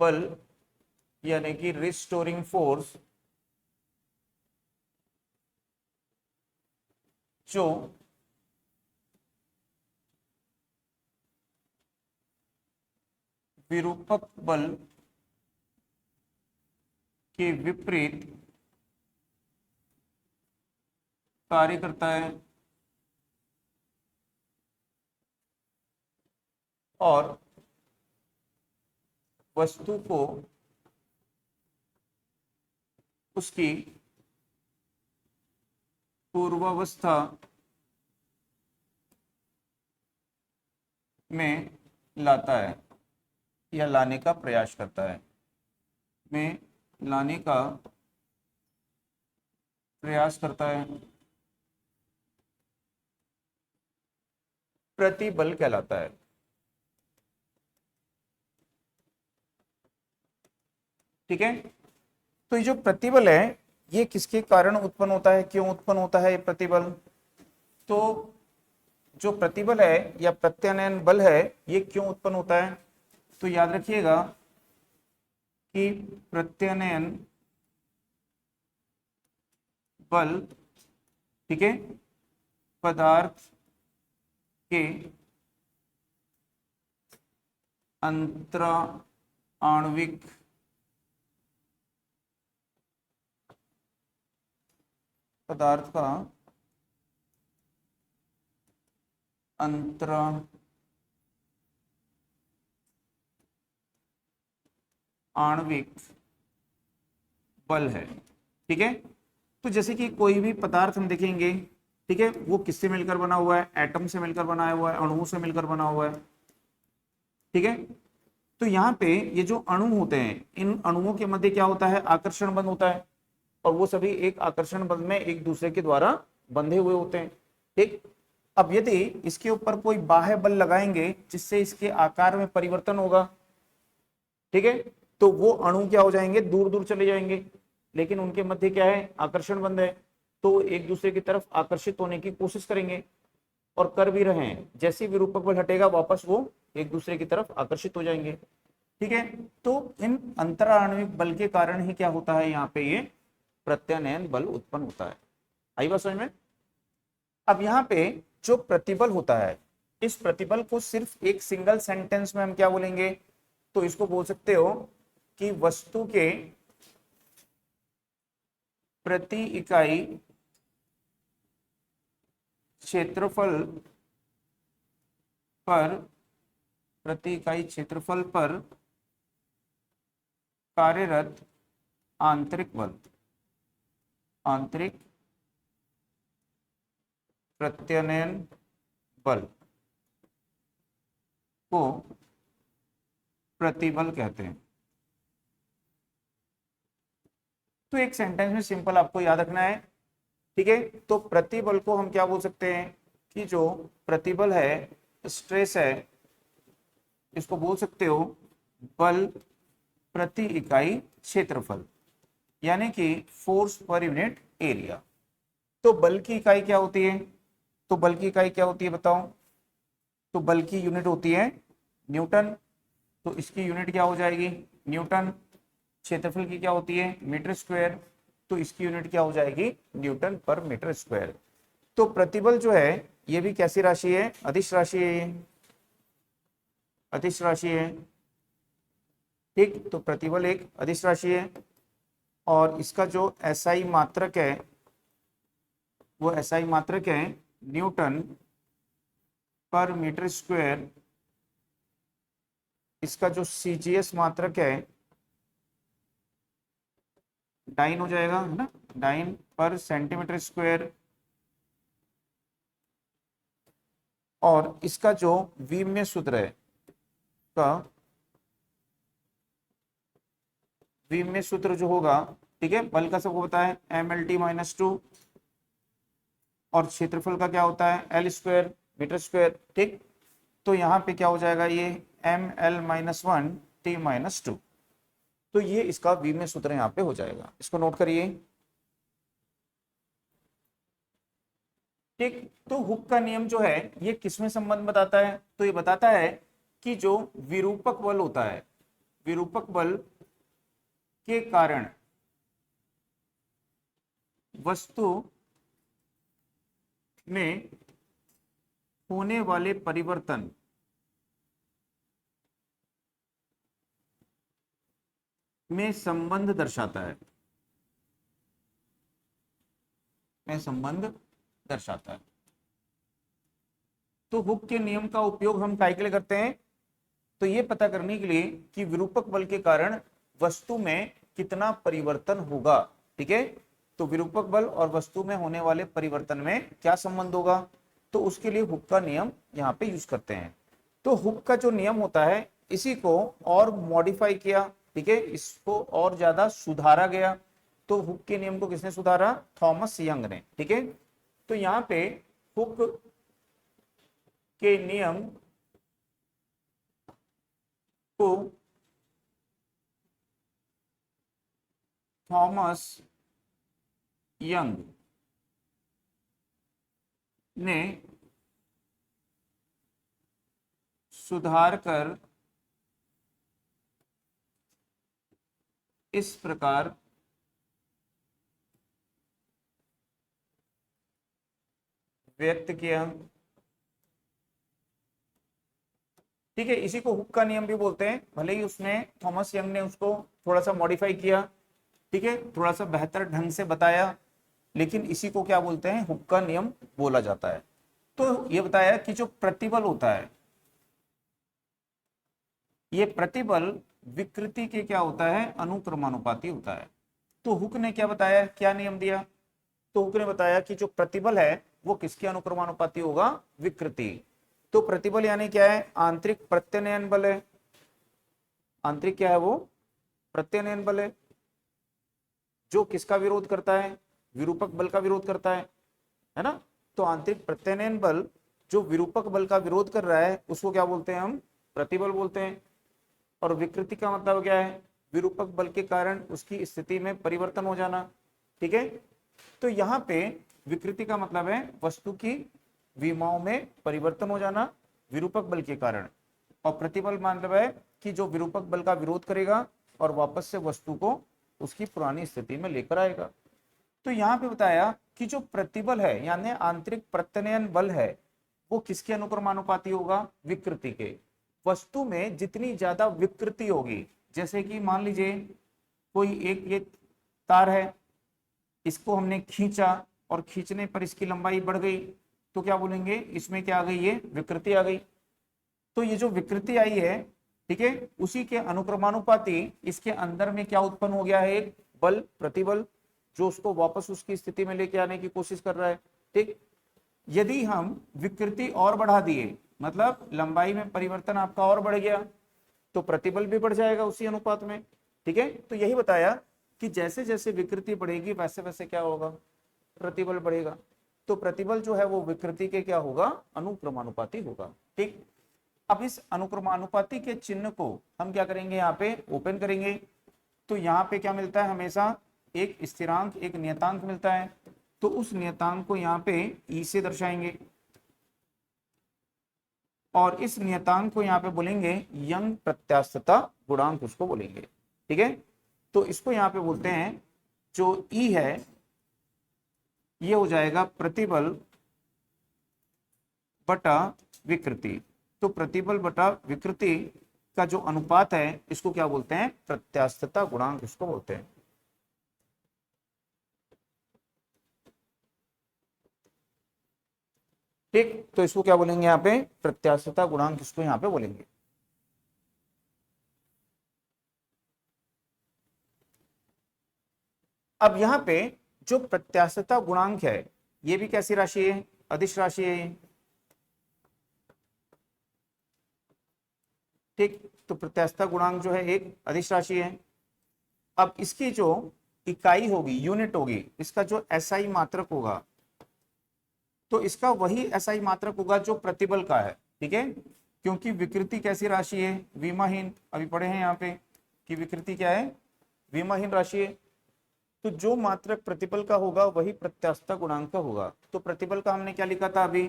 बल, यानी कि रिस्टोरिंग फोर्स, जो विरूपक बल के विपरीत कार्य करता है, और वस्तु को उसकी पूर्वावस्था में लाता है या लाने का प्रयास करता है, में लाने का प्रयास करता है, प्रतिबल कहलाता है। ठीक है, तो ये जो प्रतिबल है ये किसके कारण उत्पन्न होता है, क्यों उत्पन्न होता है ये प्रतिबल? तो जो प्रतिबल है या प्रत्यानयन बल है ये क्यों उत्पन्न होता है? तो याद रखिएगा कि प्रत्यानयन बल, ठीक है, पदार्थ के अंतरा आणविक पदार्थ का अंतरा आणविक बल है। ठीक है, तो जैसे कि कोई भी पदार्थ हम देखेंगे, ठीक है, वो किससे मिलकर बना हुआ है? एटम से मिलकर बनाया हुआ है, अणुओं से मिलकर बना हुआ है। ठीक है, तो यहाँ पे ये जो अणु होते हैं, इन अणुओं के मध्य क्या होता है? आकर्षण बंध होता है, और वो सभी एक आकर्षण बंध में एक दूसरे के द्वारा बंधे हुए होते हैं। ठीक, अब यदि इसके ऊपर कोई बाह्य बल लगाएंगे जिससे इसके आकार में परिवर्तन होगा, ठीक है, तो वो अणु क्या हो जाएंगे? दूर दूर चले जाएंगे, लेकिन उनके मध्य क्या है? आकर्षण बंध है, तो एक दूसरे की तरफ आकर्षित होने की कोशिश करेंगे और कर भी रहे हैं। जैसे ही विरूपक बल हटेगा वापस वो एक दूसरे की तरफ आकर्षित हो जाएंगे। ठीक है, तो इन अंतराण्विक बल के कारण ही क्या होता है? यहाँ पे ये प्रत्यानयन बल उत्पन्न होता है। आई बात समझ में? अब यहाँ पे जो प्रतिबल होता है, इस प्रतिबल को सिर्फ एक सिंगल सेंटेंस में हम क्या बोलेंगे? तो इसको बोल सकते हो कि वस्तु के प्रति इकाई क्षेत्रफल पर, प्रति इकाई क्षेत्रफल पर कार्यरत आंतरिक बल, आंतरिक प्रत्यानयन बल को प्रतिबल कहते हैं। तो एक सेंटेंस में सिंपल आपको याद रखना है। ठीक है, तो प्रतिबल को हम क्या बोल सकते हैं कि जो प्रतिबल है, स्ट्रेस है, इसको बोल सकते हो बल प्रति इकाई क्षेत्रफल, यानी कि फोर्स पर यूनिट एरिया। तो बल की इकाई क्या होती है? तो बल की इकाई क्या होती है बताओ? तो बल की यूनिट होती है न्यूटन, तो इसकी यूनिट क्या हो जाएगी? न्यूटन। क्षेत्रफल की क्या होती है? मीटर स्क्वायर, तो इसकी यूनिट क्या हो जाएगी? न्यूटन पर मीटर स्क्वायर। तो प्रतिबल जो है ये भी कैसी राशि है? अदिश राशि है, ये अदिश राशि है। ठीक, तो प्रतिबल एक अदिश राशि है और इसका जो एसआई मात्रक है वो एसआई मात्रक है न्यूटन पर मीटर स्क्वायर। इसका जो सीजीएस मात्रक है डाइन हो जाएगा, है ना, डाइन पर सेंटीमीटर स्क्वायर। और इसका जो विमीय सूत्र है का विमीय सूत्र जो होगा, ठीक है, बल का सबको पता है mLT-2, और क्षेत्रफल का क्या होता है? L square metre square. ठीक, तो यहाँ पे क्या हो जाएगा? ये ml-1 T-2। तो ये इसका विमीय सूत्र यहाँ पे हो जाएगा, इसको नोट करिए। ठीक, तो हुक का नियम जो है ये किसमें संबंध बताता है? तो ये बताता है कि जो विरूपक बल होता है, विरूपक बल के कारण वस्तु में होने वाले परिवर्तन में संबंध दर्शाता है, में संबंध दर्शाता है। तो हुक के नियम का उपयोग हम काय के लिए करते हैं? तो ये पता करने के लिए कि विरूपक बल के कारण वस्तु में कितना परिवर्तन होगा। ठीक है, तो विरूपक बल और वस्तु में होने वाले परिवर्तन में क्या संबंध होगा, तो उसके लिए हुक का नियम यहाँ पे यूज करते हैं। तो हुक का जो नियम होता है इसी को और मॉडिफाई किया, ठीक है, इसको और ज्यादा सुधारा गया। तो हुक के नियम को किसने सुधारा, थॉमस यंग ने। ठीक है, तो यहाँ पे हुक के नियम को थॉमस यंग ने सुधार कर इस प्रकार व्यक्त किया। ठीक है, इसी को हुक का नियम भी बोलते हैं, भले ही उसने थॉमस यंग ने उसको थोड़ा सा मॉडिफाई किया, ठीक है, थोड़ा सा बेहतर ढंग से बताया, लेकिन इसी को क्या बोलते हैं, हुक का नियम बोला जाता है। तो ये बताया कि जो प्रतिबल होता है, ये प्रतिबल विकृति के क्या होता है, अनुक्रमानुपाती होता है। तो हुक ने क्या बताया, क्या नियम दिया, तो हुक ने बताया कि जो प्रतिबल है वो किसके अनुक्रमानुपाती होगा, विकृति। तो प्रतिबल यानी क्या है, आंतरिक प्रत्यनयन बल है। आंतरिक क्या है, वो प्रत्यनयन बल है, जो किसका विरोध करता है, विरूपक बल का विरोध करता है ना। तो आंतरिक प्रत्यनयन बल जो विरूपक बल का विरोध कर रहा है उसको क्या बोलते हैं, हम प्रतिबल बोलते हैं। और विकृति का मतलब क्या है, विरूपक बल के कारण उसकी स्थिति में परिवर्तन हो जाना। ठीक है, तो यहाँ पे विकृति का मतलब है वस्तु की विमाओं में परिवर्तन हो जाना विरूपक बल के कारण, और प्रतिबल मतलब है कि जो विरूपक बल का विरोध करेगा और वापस से वस्तु को उसकी पुरानी स्थिति में लेकर आएगा। तो यहाँ पे बताया कि जो प्रतिबल है यानी आंतरिक प्रत्यनयन बल है वो किसके अनुक्रमानुपाती होगा, विकृति के। वस्तु में जितनी ज्यादा विकृति होगी, जैसे कि मान लीजिए कोई एक ये तार है, इसको हमने खींचा और खींचने पर इसकी लंबाई बढ़ गई, तो क्या बोलेंगे, इसमें क्या आ गई, ये विकृति आ गई। तो ये जो विकृति आई है, ठीक है, उसी के अनुक्रमानुपाती इसके अंदर में क्या उत्पन्न हो गया है, एक बल, प्रतिबल, जो उसको वापस उसकी स्थिति में लेके आने की कोशिश कर रहा है। ठीक, यदि हम विकृति और बढ़ा दिए, मतलब लंबाई में परिवर्तन आपका और बढ़ गया, तो प्रतिबल भी बढ़ जाएगा उसी अनुपात में। ठीक है, तो यही बताया कि जैसे जैसे विकृति बढ़ेगी वैसे वैसे क्या होगा, प्रतिबल बढ़ेगा। तो प्रतिबल जो है वो विकृति के क्या होगा, अनुक्रमानुपाती होगा। ठीक, अब इस अनुक्रमानुपाती के चिन्ह को हम क्या करेंगे, यहाँ पे ओपन करेंगे। तो यहाँ पे क्या मिलता है, हमेशा एक स्थिरांक, एक नियतांक मिलता है। तो उस नियतांक को यहाँ पे ई से दर्शाएंगे, और इस नियतांक को यहाँ पे बोलेंगे यंग प्रत्यास्थता गुणांक, उसको बोलेंगे। ठीक है, तो इसको यहाँ पे बोलते हैं, जो ई है ये हो जाएगा प्रतिबल बटा विकृति। तो प्रतिबल बटा विकृति का जो अनुपात है इसको क्या बोलते हैं, प्रत्यास्थता गुणांक इसको बोलते हैं। ठीक, तो इसको क्या बोलेंगे यहाँ पे, प्रत्यास्थता गुणांक इसको यहाँ पे बोलेंगे। अब यहाँ पे जो प्रत्यास्थता गुणांक है ये भी कैसी राशि है, अदिश राशि है ये। ठीक, तो प्रत्यास्थता गुणांक जो है एक अदिश राशि है। अब इसकी जो इकाई होगी, यूनिट होगी, इसका जो एसआई मात्रक होगा, तो इसका वही एसआई मात्रक होगा जो प्रतिबल का है। ठीक है, क्योंकि विकृति कैसी राशि है, विमाहीन, अभी पढ़े हैं यहाँ पे कि विकृति क्या है, विमाहीन राशि है। तो जो मात्रक प्रतिबल का होगा वही प्रत्यास्थता गुणांक का होगा। तो प्रतिबल का हमने क्या लिखा था अभी,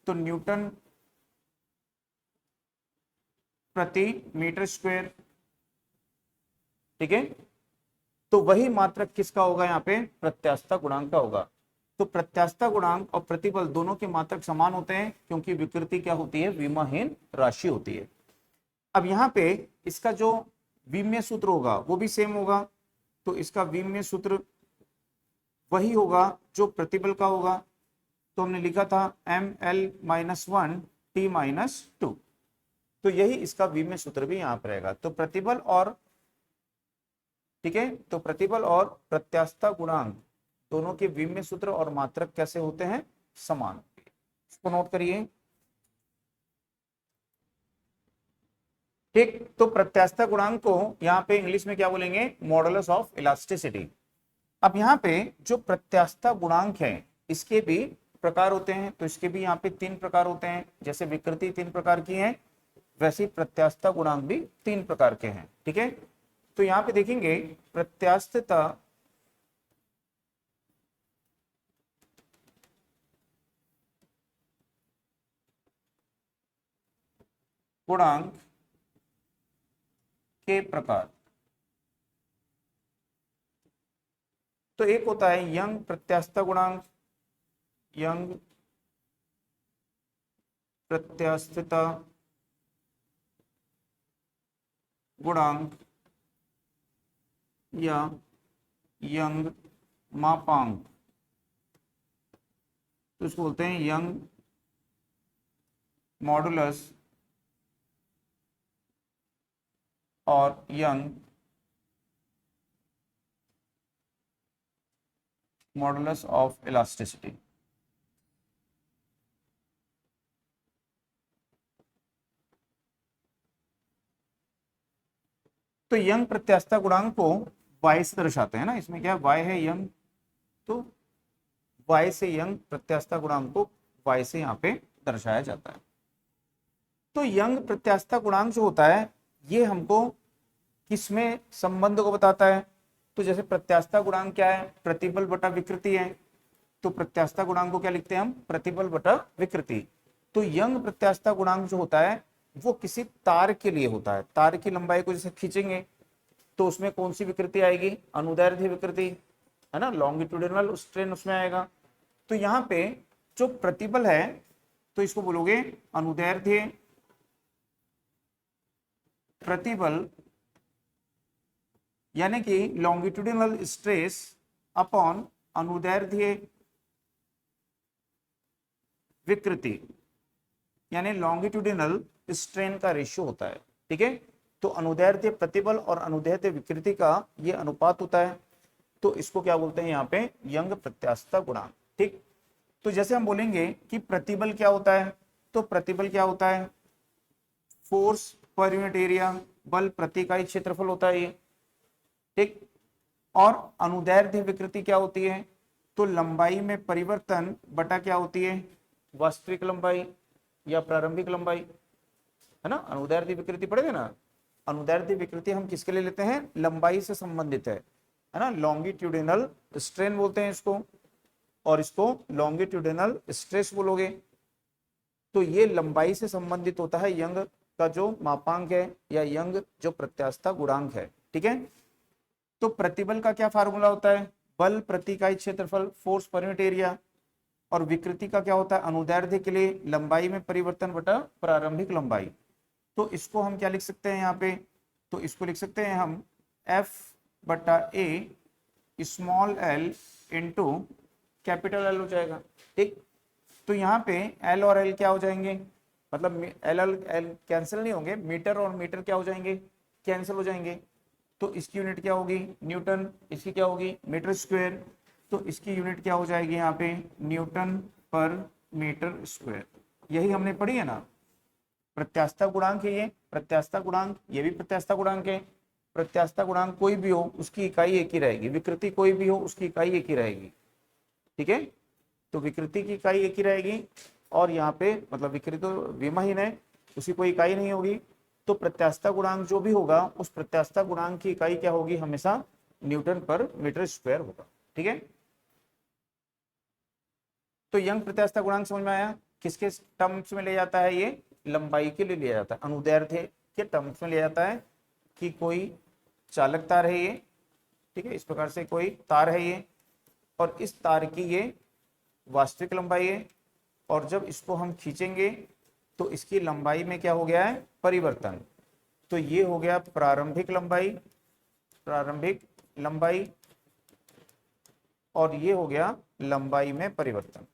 तो न्यूटन प्रति मीटर स्क्वायर। ठीक है, तो वही मात्रक किसका होगा, यहाँ पे प्रत्यास्थता गुणांक का होगा। तो प्रत्यास्थता गुणांक और प्रतिबल दोनों के मात्रक समान होते हैं, क्योंकि विकृति क्या होती है, विमाहीन राशि होती है। अब यहाँ पे इसका जो विमीय सूत्र होगा वो भी सेम होगा। तो इसका विमीय सूत्र वही होगा जो प्रतिबल का होगा। तो हमने लिखा था ml-1 t-2। तो यही इसका विमेय सूत्र भी यहाँ पर रहेगा। तो प्रतिबल और, ठीक है, तो प्रतिबल और प्रत्यास्थता गुणांक दोनों के विमेय सूत्र और मात्रक कैसे होते हैं, समान। इसको नोट करिए। ठीक, तो प्रत्यास्थता गुणांक को यहाँ पे इंग्लिश में क्या बोलेंगे, मॉडुलस ऑफ इलास्टिसिटी। अब यहाँ पे जो प्रत्यास्थता गुणांक है इसके भी प्रकार होते हैं, तो इसके भी यहाँ पे 3 प्रकार होते हैं। जैसे विकृति 3 प्रकार की है, वैसे ही प्रत्यास्थता गुणांक भी 3 प्रकार के हैं। ठीक है, तो यहाँ पे देखेंगे प्रत्यास्थता गुणांक के प्रकार, तो एक होता है यंग प्रत्यास्थता गुणांक, यंग प्रत्यास्थता गुणांक या यंग मापांक, तो इसको बोलते हैं यंग मॉडुलस और यंग मॉडुलस ऑफ इलास्टिसिटी। तो यंग प्रत्यास्थता गुणांक को y से दर्शाते हैं ना, इसमें क्या y है यंग, तो y से यंग प्रत्यास्थता गुणांक को y से यहाँ पे दर्शाया जाता है। तो यंग प्रत्यास्थता गुणांक जो होता है ये हमको किसमें संबंध को बताता है, तो जैसे प्रत्यास्थता गुणांक क्या है, प्रतिबल बटा विकृति है, तो प्रत्यास्थता गुणांक को क्या लिखते हैं हम, प्रतिबल बटा विकृति। तो यंग प्रत्यास्थता गुणांक जो होता है वो किसी तार के लिए होता है। तार की लंबाई को जैसे खींचेंगे तो उसमें कौन सी विकृति आएगी, अनुदैर्ध्य विकृति, है ना, लॉन्गिट्यूडिनल स्ट्रेन उसमें आएगा। तो यहाँ पे जो प्रतिबल है तो इसको बोलोगे अनुदैर्ध्य प्रतिबल, यानी कि लॉन्गिट्यूडिनल स्ट्रेस अपॉन अनुदैर्ध्य विकृति, यानी लॉन्गिट्यूडिनल स्ट्रेन का रेशियो होता है। ठीक है, तो अनुदैर्ध्य प्रतिबल और अनुदैर्ध्य विकृति का ये अनुपात होता है, तो इसको क्या बोलते हैं यहाँ पे, यंग प्रत्यास्थता गुणांक। ठीक, तो जैसे हम बोलेंगे कि प्रतिबल क्या होता है, तो प्रतिबल क्या होता है, फोर्स पर यूनिट एरिया, बल प्रति इकाई क्षेत्रफल होता है ये। ठीक, और अनुदैर्ध्य विकृति क्या होती है, तो लंबाई में परिवर्तन बटा क्या होती है, वास्तविक लंबाई या प्रारंभिक लंबाई, है ना। अनुदैर्ध्य विकृति पढ़ेंगे ना, अनुदैर्ध्य विकृति हम किसके लिए लेते हैं, लंबाई से संबंधित है ना, लॉन्गिट्यूडिनल स्ट्रेन बोलते हैं इसको, और इसको लॉन्गिट्यूडिनल स्ट्रेस बोलोगे। तो ये लंबाई से संबंधित होता है यंग का जो मापांक है या यंग जो प्रत्यास्थता गुणांक है। ठीक है, तो प्रतिबल का क्या फार्मूला होता है, बल प्रति इकाई क्षेत्रफल, फोर्स पर यूनिट एरिया, और विकृति का क्या होता है, अनुदैर्ध्य के लिए लंबाई में परिवर्तन बटा प्रारंभिक लंबाई। तो इसको हम क्या लिख सकते हैं यहाँ पे, तो इसको लिख सकते हैं हम F बटा a small l into capital L हो जाएगा। ठीक, तो यहाँ पे L और L क्या हो जाएंगे, मतलब L कैंसिल नहीं होंगे, मीटर और मीटर क्या हो जाएंगे, कैंसिल हो जाएंगे। तो इसकी यूनिट क्या होगी, न्यूटन, इसकी क्या होगी, मीटर स्क्वायर, तो इसकी यूनिट क्या हो जाएगी यहाँ पे, न्यूटन पर मीटर स्क्वायर। यही हमने पढ़ी है ना, प्रत्यास्थता गुणांक है ये, प्रत्यास्थता गुणांक, ये भी प्रत्यास्थता गुणांक है। प्रत्यास्थता गुणांक कोई भी हो उसकी इकाई एक ही रहेगी, विकृति कोई भी हो उसकी इकाई एक ही रहेगी। ठीक है, तो विकृति की इकाई एक ही रहेगी, और यहाँ पे मतलब विकृति तो विमहीन है, उसकी कोई इकाई नहीं होगी। तो प्रत्यास्थता गुणांक जो भी होगा उस प्रत्यास्थता गुणांक की इकाई क्या होगी, हमेशा न्यूटन पर मीटर स्क्वायर होगा। ठीक है, तो यंग प्रत्यास्थता गुणांक समझ में आया, किसके टर्म्स में ले जाता है, ये लंबाई के लिए लिया जाता है, अनुदैर्ध्य के टर्म्स में लिया जाता है कि कोई चालक तार है ये। ठीक है, इस प्रकार से कोई तार है ये, और इस तार की ये वास्तविक लंबाई है, और जब इसको हम खींचेंगे तो इसकी लंबाई में क्या हो गया है, परिवर्तन। तो ये हो गया प्रारंभिक लंबाई, प्रारंभिक लंबाई, और ये हो गया लंबाई में परिवर्तन।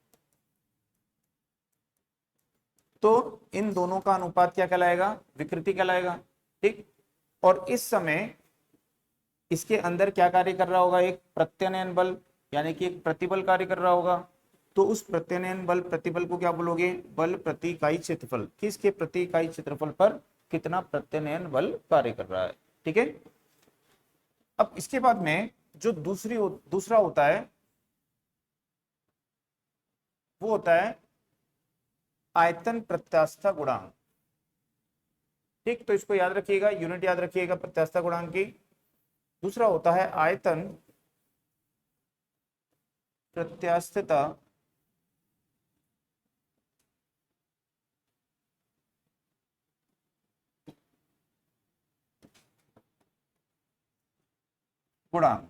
तो इन दोनों का अनुपात क्या कहलाएगा? विकृति कहलाएगा। ठीक, और इस समय इसके अंदर क्या कार्य कर रहा होगा? एक प्रत्यानयन बल, यानी कि एक प्रतिबल कार्य कर रहा होगा। तो उस प्रत्यानयन बल प्रतिबल को क्या बोलोगे? बल प्रति इकाई क्षेत्रफल। किसके प्रति इकाई क्षेत्रफल पर कितना प्रत्यानयन बल कार्य कर रहा है। ठीक है, अब इसके बाद में जो दूसरा होता है वो होता है आयतन प्रत्यास्थता गुणांक। ठीक, तो इसको याद रखिएगा, यूनिट याद रखिएगा प्रत्यास्थता गुणांक की। दूसरा होता है आयतन प्रत्यास्थता गुणांक।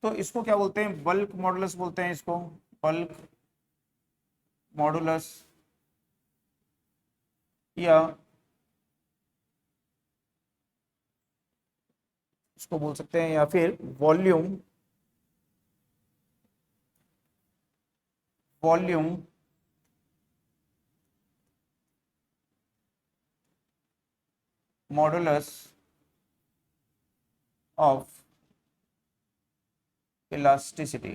तो इसको क्या बोलते हैं? बल्क मॉडुलस बोलते हैं इसको, बल्क मॉडुलस, या इसको बोल सकते हैं, या फिर volume volume modulus of elasticity.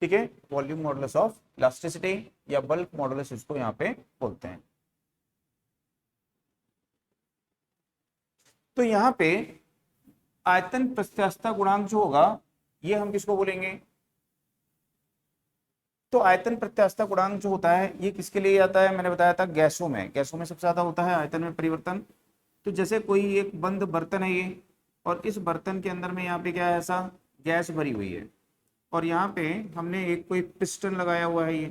ठीक है, वॉल्यूम मॉडुलस ऑफ इलास्टिसिटी या बल्क मॉडुलस इसको यहाँ पे बोलते हैं। तो यहाँ पे आयतन प्रत्यास्थता गुणांक जो होगा ये हम किसको बोलेंगे? तो आयतन प्रत्यास्थता गुणांक जो होता है ये किसके लिए आता है? मैंने बताया था गैसों में सबसे ज्यादा होता है आयतन में परिवर्तन। तो जैसे कोई एक बंद बर्तन है ये, और इस बर्तन के अंदर में यहाँ पे क्या है? ऐसा गैस भरी हुई है, और यहाँ पे हमने एक कोई पिस्टन लगाया हुआ है ये।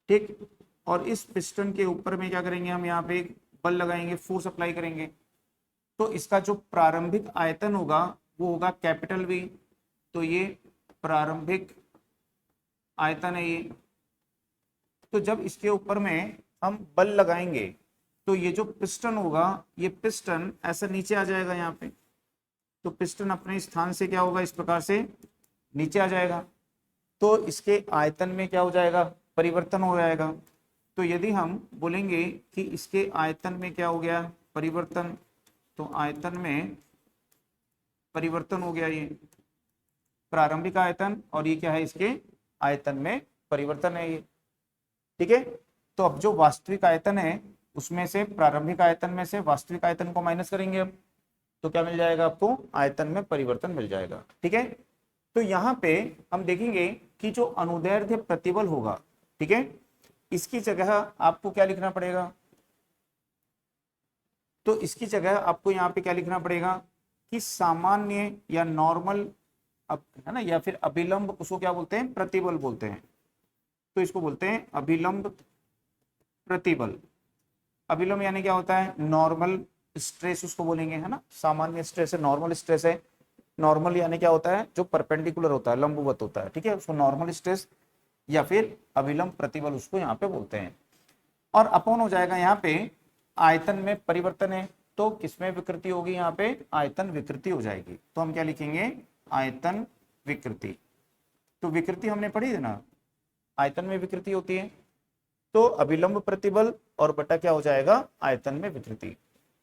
ठीक, और इस पिस्टन के ऊपर में क्या करेंगे? हम यहाँ पे एक बल लगाएंगे, फोर्स अप्लाई करेंगे। तो इसका जो प्रारंभिक आयतन होगा वो होगा कैपिटल वी। तो ये प्रारंभिक आयतन है ये। तो जब इसके ऊपर में हम बल लगाएंगे तो ये जो पिस्टन होगा, ये पिस्टन ऐसा नीचे आ जाएगा यहाँ पे। तो पिस्टन अपने स्थान से क्या होगा? इस प्रकार से नीचे आ जाएगा। तो इसके आयतन में क्या हो जाएगा? परिवर्तन हो जाएगा। तो यदि हम बोलेंगे कि इसके आयतन में क्या हो गया? परिवर्तन, तो आयतन में परिवर्तन हो गया ये प्रारंभिक आयतन, और ये क्या है? इसके आयतन में परिवर्तन है ये। ठीक है, तो अब जो वास्तविक आयतन है उसमें से प्रारंभिक आयतन में से वास्तविक आयतन को माइनस करेंगे अब, तो क्या मिल जाएगा आपको? आयतन में परिवर्तन मिल जाएगा। ठीक है, तो यहाँ पे हम देखेंगे कि जो अनुदैर्ध्य प्रतिबल होगा, ठीक है, इसकी जगह आपको क्या लिखना पड़ेगा? तो इसकी जगह आपको यहाँ पे क्या लिखना पड़ेगा कि सामान्य या नॉर्मल, अब है ना, या फिर अभिलंब, उसको क्या बोलते हैं? प्रतिबल बोलते हैं। तो इसको बोलते हैं अभिलंब प्रतिबल। अभिलंब यानी क्या होता है? नॉर्मल स्ट्रेस उसको बोलेंगे, है ना। सामान्य स्ट्रेस है, नॉर्मल स्ट्रेस है। नॉर्मल यानी क्या होता है? जो परपेंडिकुलर होता है, लंबवत होता है। ठीक है, उसको नॉर्मल स्ट्रेस या फिर अभिलंब प्रतिबल उसको यहाँ पे बोलते हैं। और अपॉन हो जाएगा यहाँ पे आयतन में परिवर्तन है, तो किसमें विकृति होगी? यहाँ पे आयतन विकृति हो जाएगी। तो हम क्या लिखेंगे? आयतन विकृति। तो विकृति हमने पढ़ी है ना, आयतन में विकृति होती है। तो अभिलंब प्रतिबल और बटा क्या हो जाएगा? आयतन में विकृति।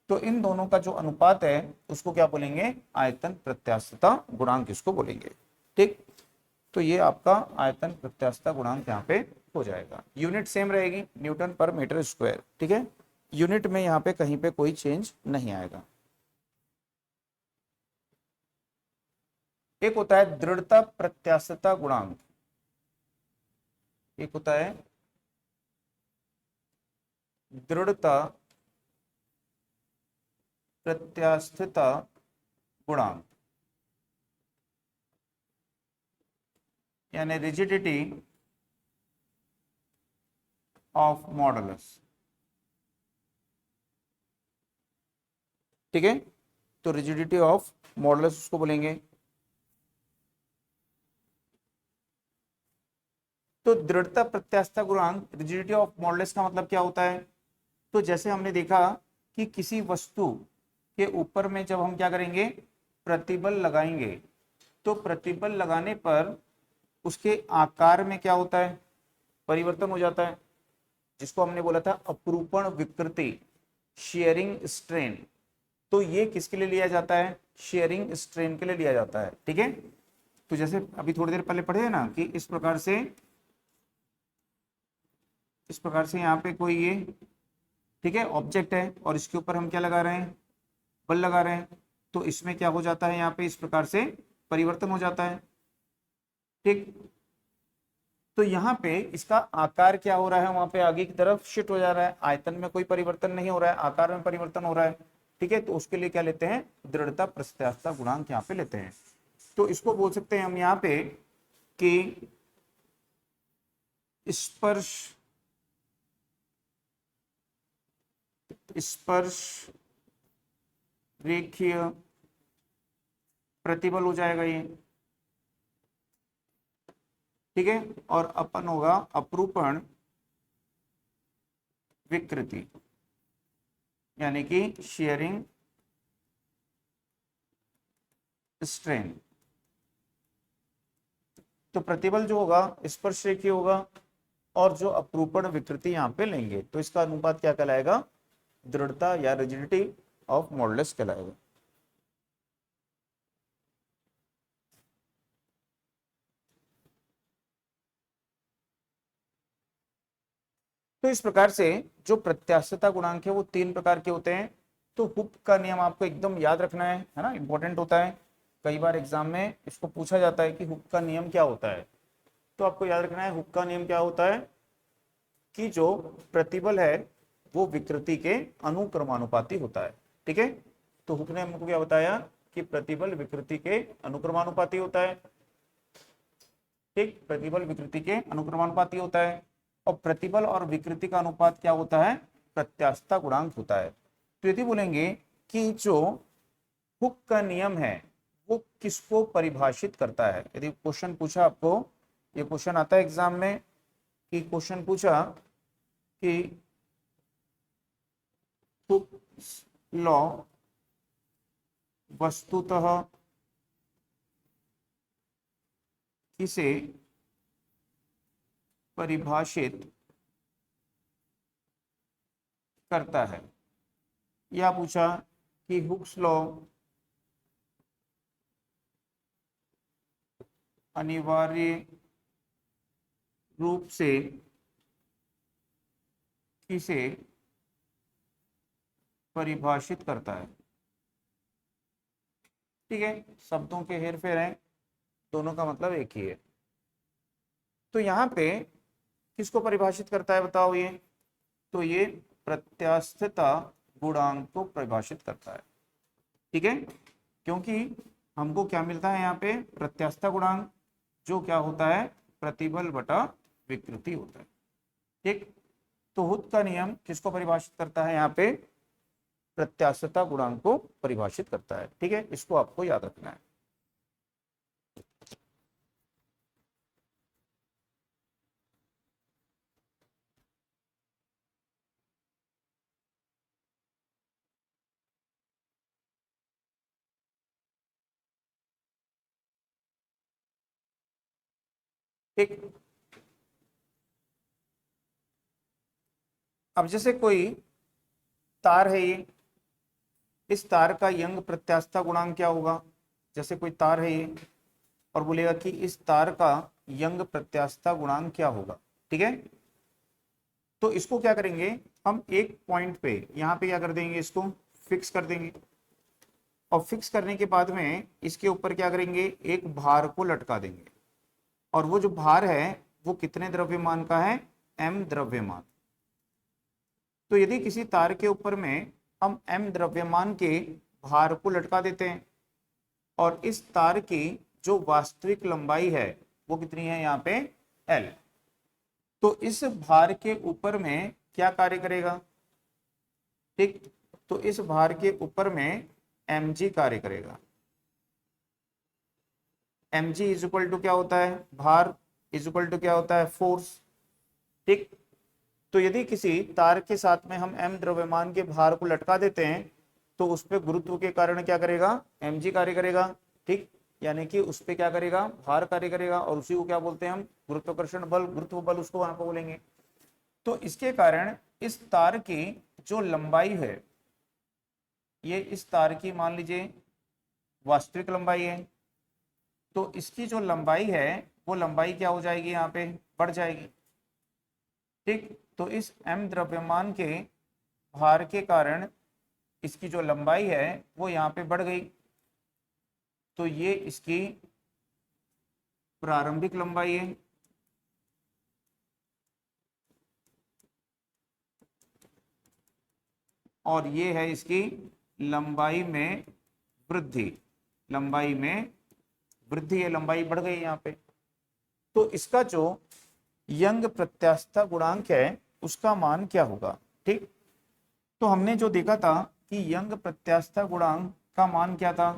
तो इन दोनों का जो अनुपात है उसको क्या बोलेंगे? आयतन प्रत्यास्थता गुणांक इसको बोलेंगे। ठीक, तो ये आपका आयतन प्रत्यास्थता गुणांक यहाँ पे हो जाएगा। यूनिट सेम रहेगी, न्यूटन पर मीटर स्क्वायर। ठीक है, यूनिट में यहाँ पे कहीं पे कोई चेंज नहीं आएगा। एक होता है दृढ़ता प्रत्यास्थता गुणांक, एक होता है दृढ़ता प्रत्यास्थता गुणांक, यानी रिजिडिटी ऑफ मॉडुलस। ठीक है, तो रिजिडिटी ऑफ मॉडुलस उसको बोलेंगे। तो दृढ़ता प्रत्यास्थता गुणांक, रिजिडिटी ऑफ मॉडुलस का मतलब क्या होता है? तो जैसे हमने देखा कि किसी वस्तु के ऊपर में जब हम क्या करेंगे? प्रतिबल लगाएंगे, तो प्रतिबल लगाने पर उसके आकार में क्या होता है, परिवर्तन हो जाता है, जिसको हमने बोला था अपरूपण विकृति, शेयरिंग स्ट्रेन। तो ये किसके लिए लिया जाता है, शेयरिंग स्ट्रेन के लिए लिया जाता है। ठीक है, तो जैसे अभी थोड़ी देर पहले पढ़े हैं ना कि इस प्रकार से यहाँ पे कोई ये, ठीक है, ऑब्जेक्ट है और इसके ऊपर हम क्या लगा रहे हैं, बल लगा रहे हैं, तो इसमें क्या हो जाता है, यहाँ पे इस प्रकार से परिवर्तन हो जाता है। ठीक, तो यहाँ पे इसका आकार क्या हो रहा है, वहां पे आगे की तरफ शिफ्ट हो जा रहा है, आयतन में कोई परिवर्तन नहीं हो रहा है, आकार में परिवर्तन हो रहा है। ठीक है, तो उसके लिए क्या लेते हैं, दृढ़ता प्रत्यास्थता गुणांक यहाँ पे लेते हैं। तो इसको बोल सकते हैं हम यहाँ पे कि स्पर्श स्पर्श रेखीय प्रतिबल हो जाएगा ये। ठीक है, और अपन होगा अपरूपण विकृति, यानी कि शेयरिंग स्ट्रेन। तो प्रतिबल जो होगा स्पर्श रेखीय होगा और जो अपरूपण विकृति यहाँ पे लेंगे तो इसका अनुपात क्या कहलाएगा, दृढ़ता या रिजिडिटी ऑफ मॉडुलस कहलाएगा। तो इस प्रकार से जो प्रत्यास्थता गुणांक है वो 3 प्रकार के होते हैं। तो हुक का नियम आपको एकदम याद रखना है ना, इंपॉर्टेंट होता है, कई बार एग्जाम में इसको पूछा जाता है कि हुक का नियम क्या होता है। तो आपको याद रखना है हुक का नियम क्या होता है कि जो प्रतिबल है वो विकृति के अनुक्रमानुपाती होता है। ठीक है, तो हुक ने हमको क्या बताया कि प्रतिबल विकृति के अनुक्रमानुपाती होता है। ठीक, प्रतिबल विकृति के अनुक्रमानुपाती होता है और प्रतिबल और विकृति का अनुपात क्या होता है, प्रत्यास्थता गुणांक होता है। तो यदि बोलेंगे कि जो हुक का नियम है वो किसको परिभाषित करता है, यदि क्वेश्चन पूछा आपको, ये क्वेश्चन आता है एग्जाम में कि क्वेश्चन पूछा कि हुक्स लॉ वस्तुतः किसे परिभाषित करता है, या पूछा कि हुक्स लॉ अनिवार्य रूप से किसे परिभाषित करता है। ठीक है, शब्दों के हेरफेर हैं, दोनों का मतलब एक ही है। तो यहाँ पे किसको परिभाषित करता है बताओ, ये तो ये प्रत्यास्थता गुणांक को परिभाषित करता है। ठीक है, क्योंकि हमको क्या मिलता है यहाँ पे, प्रत्यास्थता गुणांक, जो क्या होता है, प्रतिबल बटा विकृति होता है। ठीक, तो हुक का नियम किसको परिभाषित करता है, यहाँ पे प्रत्यास्थता गुणांक को परिभाषित करता है। ठीक है, इसको आपको याद रखना है। ठीक, अब जैसे कोई तार है ये, इस तार का यंग प्रत्यास्थता गुणांक क्या होगा, जैसे कोई तार है ये और बोलेगा कि इस तार का यंग प्रत्यास्थता गुणांक क्या होगा। ठीक है, तो इसको क्या करेंगे हम, एक पॉइंट पे यहाँ पे क्या कर देंगे, इसको फिक्स कर देंगे और फिक्स करने के बाद में इसके ऊपर क्या करेंगे, एक भार को लटका देंगे और वो जो भार है वो कितने द्रव्यमान का है, m द्रव्यमान। तो यदि किसी तार के ऊपर में हम m द्रव्यमान के भार को लटका देते हैं और इस तार की जो वास्तविक लंबाई है वो कितनी है, यहाँ पे l, तो इस भार के ऊपर में क्या कार्य करेगा। ठीक, तो इस भार के ऊपर में mg कार्य करेगा। mg इज इक्वल टू क्या होता है, भार इज इक्वल टू क्या होता है, फोर्स। ठीक, तो यदि किसी तार के साथ में हम m द्रव्यमान के भार को लटका देते हैं तो उस पर गुरुत्व के कारण क्या करेगा, mg कार्य करेगा। ठीक, यानी कि उस पे क्या करेगा, भार कार्य करेगा, और उसी को क्या बोलते हैं हम, गुरुत्वाकर्षण बल, गुरुत्व बल उसको वहां पर बोलेंगे। तो इसके कारण इस तार की जो लंबाई है, ये इस तार की मान लीजिए वास्तविक लंबाई है, तो इसकी जो लंबाई है वो लंबाई क्या हो जाएगी, यहाँ पे बढ़ जाएगी। ठीक, तो इस m द्रव्यमान के भार के कारण इसकी जो लंबाई है वो यहाँ पे बढ़ गई, तो ये इसकी प्रारंभिक लंबाई है। और ये है इसकी लंबाई में वृद्धि, लंबाई में वृद्धि है, लंबाई बढ़ गई यहाँ पे। तो इसका जो यंग प्रत्यास्थता गुणांक है उसका मान क्या होगा। ठीक, तो हमने जो देखा था कि यंग प्रत्यास्थता गुणांक का मान क्या था,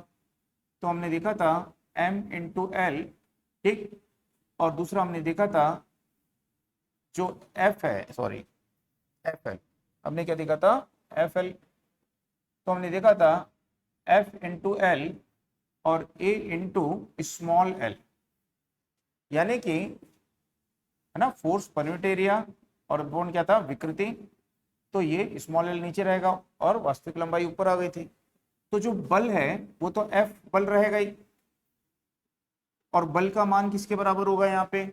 तो हमने देखा था m इंटू एल। ठीक, और दूसरा हमने देखा था जो f है, सॉरी एफ एल, हमने क्या देखा था, एफ एल। तो हमने देखा था f इंटू एल और a इंटू स्मॉल एल, यानी कि है ना, फोर्स पर यूनिट एरिया और बॉन्ड क्या था, विकृति। तो ये स्मॉल एल नीचे रहेगा और वास्तविक लंबाई ऊपर आ गई थी। तो जो बल है वो तो F बल रहेगा ही, और बल का मान किसके बराबर होगा यहाँ पे,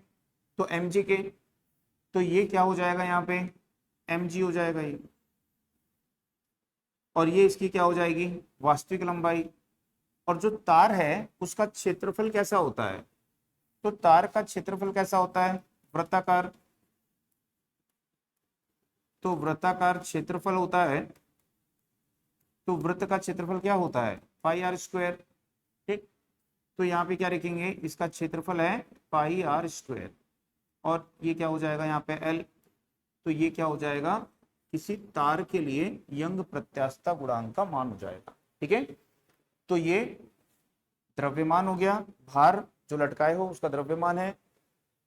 तो mg के। तो ये क्या हो जाएगा यहाँ पे, mg हो जाएगा ये, और ये इसकी क्या हो जाएगी, वास्तविक लंबाई। और जो तार है उसका क्षेत्रफल कैसा होता है, तो तार का क्षेत्रफल कैसा होता है, वृत्ताकार। तो वृत्ताकार क्षेत्रफल होता है, तो वृत्त का क्षेत्रफल क्या होता है, पाई आर स्क्वायर। ठीक, तो यहाँ पे क्या लिखेंगे, इसका क्षेत्रफल है पाई आर स्क्वायर, और ये क्या हो जाएगा यहाँ पे एल। तो ये क्या हो जाएगा, किसी तार के लिए यंग प्रत्यास्थता गुणांक का मान हो जाएगा। ठीक है, तो ये द्रव्यमान हो गया, भार जो लटकाए हो उसका द्रव्यमान है,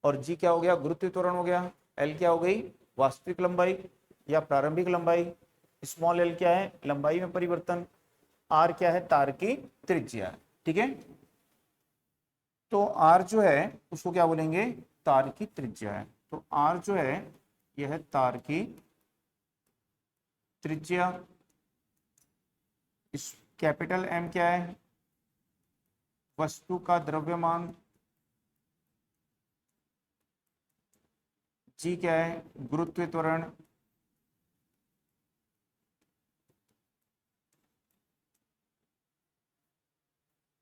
और जी क्या हो गया, गुरुत्व त्वरण हो गया, एल क्या हो गई, वास्तविक लंबाई या प्रारंभिक लंबाई, स्मॉल एल क्या है, लंबाई में परिवर्तन, आर क्या है, तार की त्रिज्या। ठीक है, तो आर जो है उसको क्या बोलेंगे, तार की त्रिज्या है। तो आर जो है यह है तार की त्रिज्या। इस कैपिटल एम क्या है, वस्तु का द्रव्यमान, जी क्या है, गुरुत्व त्वरण,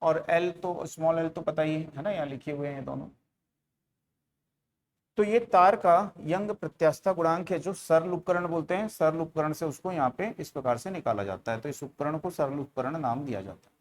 और एल तो स्मॉल एल तो पता ही है ना, यहाँ लिखे हुए हैं दोनों। तो ये तार का यंग प्रत्यास्थता गुणांक है, जो सरल उपकरण बोलते हैं, सरल उपकरण से उसको यहाँ पे इस प्रकार से निकाला जाता है। तो इस उपकरण को सरल उपकरण नाम दिया जाता है।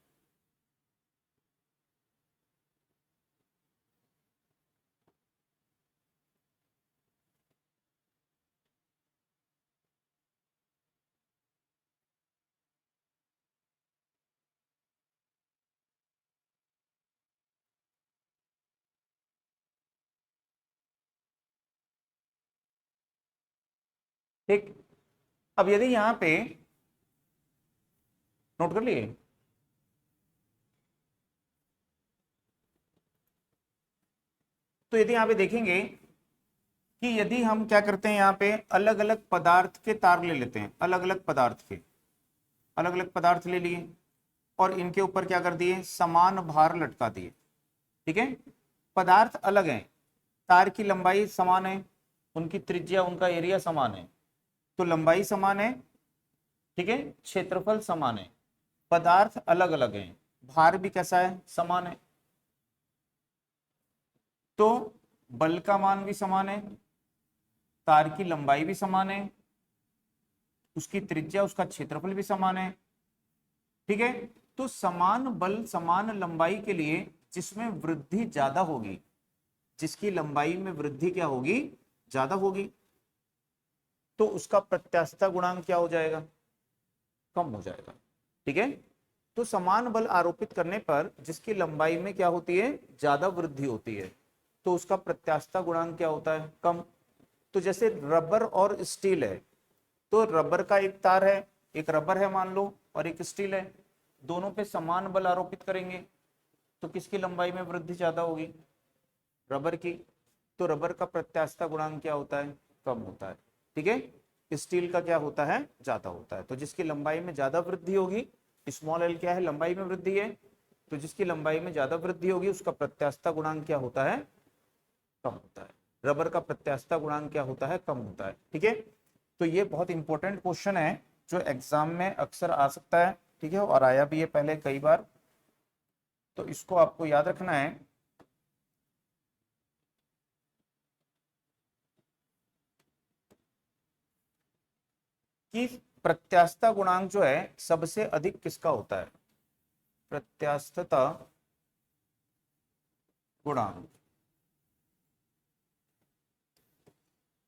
ठीक, अब यदि यहाँ पे नोट कर लिए, तो यदि यहाँ पे देखेंगे कि यदि हम क्या करते हैं, यहाँ पे अलग अलग पदार्थ के तार ले लेते हैं, अलग अलग पदार्थ के, अलग अलग पदार्थ ले लिए और इनके ऊपर क्या कर दिए, समान भार लटका दिए। ठीक है, पदार्थ अलग हैं, तार की लंबाई समान है, उनकी त्रिज्या, उनका एरिया समान है, तो लंबाई समान है। ठीक है, क्षेत्रफल समान है, पदार्थ अलग अलग हैं, भार भी कैसा है, समान है। तो बल का मान भी समान है, तार की लंबाई भी समान है, उसकी त्रिज्या, उसका क्षेत्रफल भी समान है। ठीक है, तो समान बल समान लंबाई के लिए जिसमें वृद्धि ज्यादा होगी, जिसकी लंबाई में वृद्धि क्या होगी, ज्यादा होगी, तो उसका प्रत्यास्थता गुणांक क्या हो जाएगा, कम हो जाएगा। ठीक है, तो समान बल आरोपित करने पर जिसकी लंबाई में क्या होती है, ज्यादा वृद्धि होती है, तो उसका प्रत्यास्थता गुणांक क्या होता है, कम। तो जैसे रबर और स्टील है, तो रबर का एक तार है, एक रबर है मान लो, और एक स्टील है, दोनों पे समान बल आरोपित करेंगे तो किसकी लंबाई में वृद्धि ज्यादा होगी? रबर की। तो रबर का प्रत्यास्थता गुणांक क्या होता है? कम होता है। ठीक है, स्टील का क्या होता है? ज्यादा होता है। तो जिसकी लंबाई में ज्यादा वृद्धि होगी, स्मॉल एल क्या है? लंबाई में वृद्धि है। तो जिसकी लंबाई में ज्यादा वृद्धि होगी उसका प्रत्यास्थता गुणांक क्या होता है? कम होता है। रबर का प्रत्यास्थता गुणांक क्या होता है? कम होता है। ठीक है, तो ये बहुत इंपॉर्टेंट क्वेश्चन है जो एग्जाम में अक्सर आ सकता है। ठीक है, और आया भी है पहले कई बार। तो इसको आपको याद रखना है कि प्रत्यास्थता गुणांक जो है सबसे अधिक किसका होता है? प्रत्यास्थता गुणांक।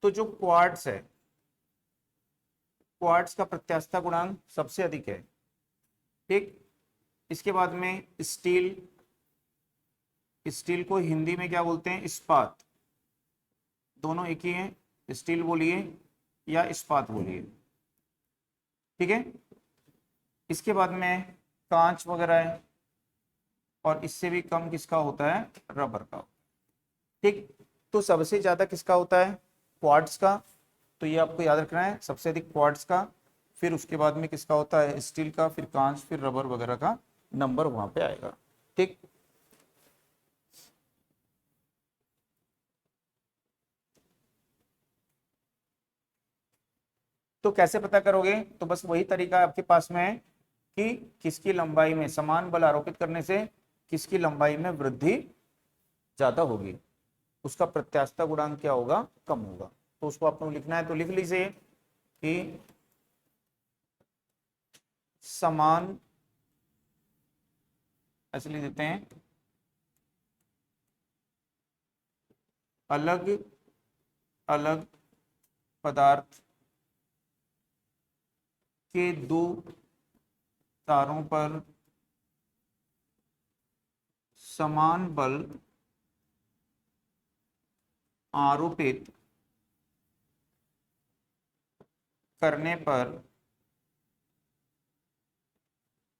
तो जो क्वार्ट्स है, क्वार्ट्स का प्रत्यास्थता गुणांक सबसे अधिक है। ठीक, इसके बाद में स्टील, स्टील को हिंदी में क्या बोलते हैं? इस्पात। दोनों एक ही हैं, स्टील बोलिए या इस्पात बोलिए। ठीक है, इसके बाद में कांच वगैरह है, और इससे भी कम किसका होता है? रबर का। ठीक, तो सबसे ज्यादा किसका होता है? क्वार्ट्ज का। तो ये आपको याद रखना है, सबसे अधिक क्वार्ट्ज का, फिर उसके बाद में किसका होता है? स्टील का, फिर कांच, फिर रबर वगैरह का नंबर वहां पे आएगा। ठीक, तो कैसे पता करोगे? तो बस वही तरीका आपके पास में है कि किसकी लंबाई में समान बल आरोपित करने से किसकी लंबाई में वृद्धि ज्यादा होगी, उसका प्रत्यास्थता गुणांक क्या होगा? कम होगा। तो उसको आपको लिखना है, तो लिख लीजिए कि समान, ऐसे लिख देते हैं, अलग अलग पदार्थ के दो तारों पर समान बल आरोपित करने पर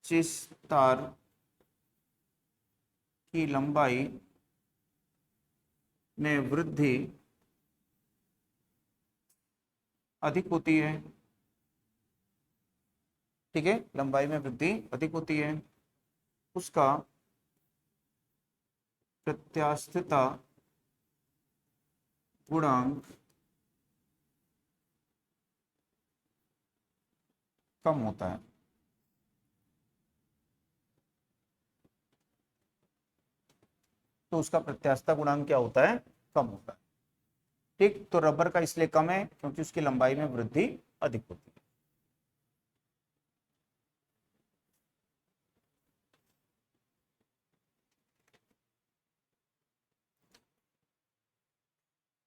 जिस तार की लंबाई में वृद्धि अधिक होती है, ठीक है, लंबाई में वृद्धि अधिक होती है, उसका प्रत्यास्थता गुणांक कम होता है। तो उसका प्रत्यास्थता गुणांक क्या होता है? कम होता है। ठीक, तो रबर का इसलिए कम है क्योंकि उसकी लंबाई में वृद्धि अधिक होती है।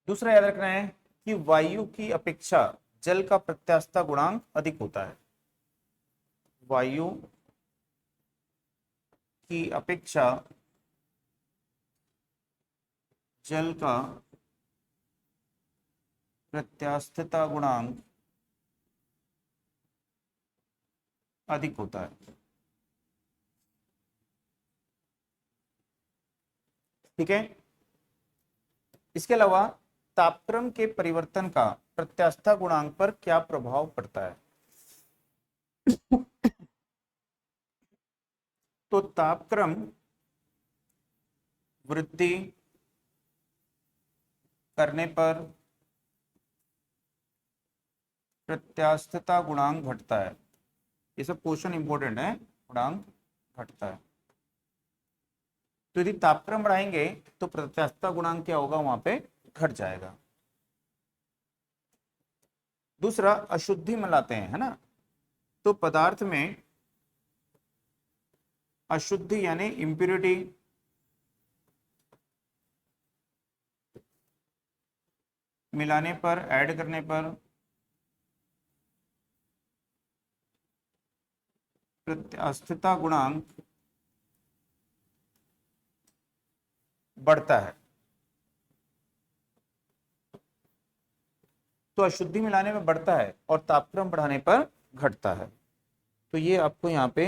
दूसरा याद रखना है कि वायु की अपेक्षा जल का प्रत्यास्थता गुणांक अधिक होता है। वायु की अपेक्षा जल का प्रत्यास्थता गुणांक अधिक होता है। ठीक है, इसके अलावा तापक्रम के परिवर्तन का प्रत्यास्थता गुणांक पर क्या प्रभाव पड़ता है? तो तापक्रम वृद्धि करने पर प्रत्यास्थता गुणांक घटता है। ये सब क्वेश्चन इंपॉर्टेंट है। गुणांक घटता है, तो यदि तापक्रम बढ़ाएंगे तो प्रत्यास्थता गुणांक क्या होगा? वहां पे घट जाएगा। दूसरा, अशुद्धि मिलाते हैं, है ना? तो पदार्थ में अशुद्धि यानी इंप्योरिटी मिलाने पर, ऐड करने पर प्रत्यास्थता गुणांक बढ़ता है। तो अशुद्धि मिलाने में बढ़ता है और तापक्रम बढ़ाने पर घटता है। तो ये आपको यहाँ पे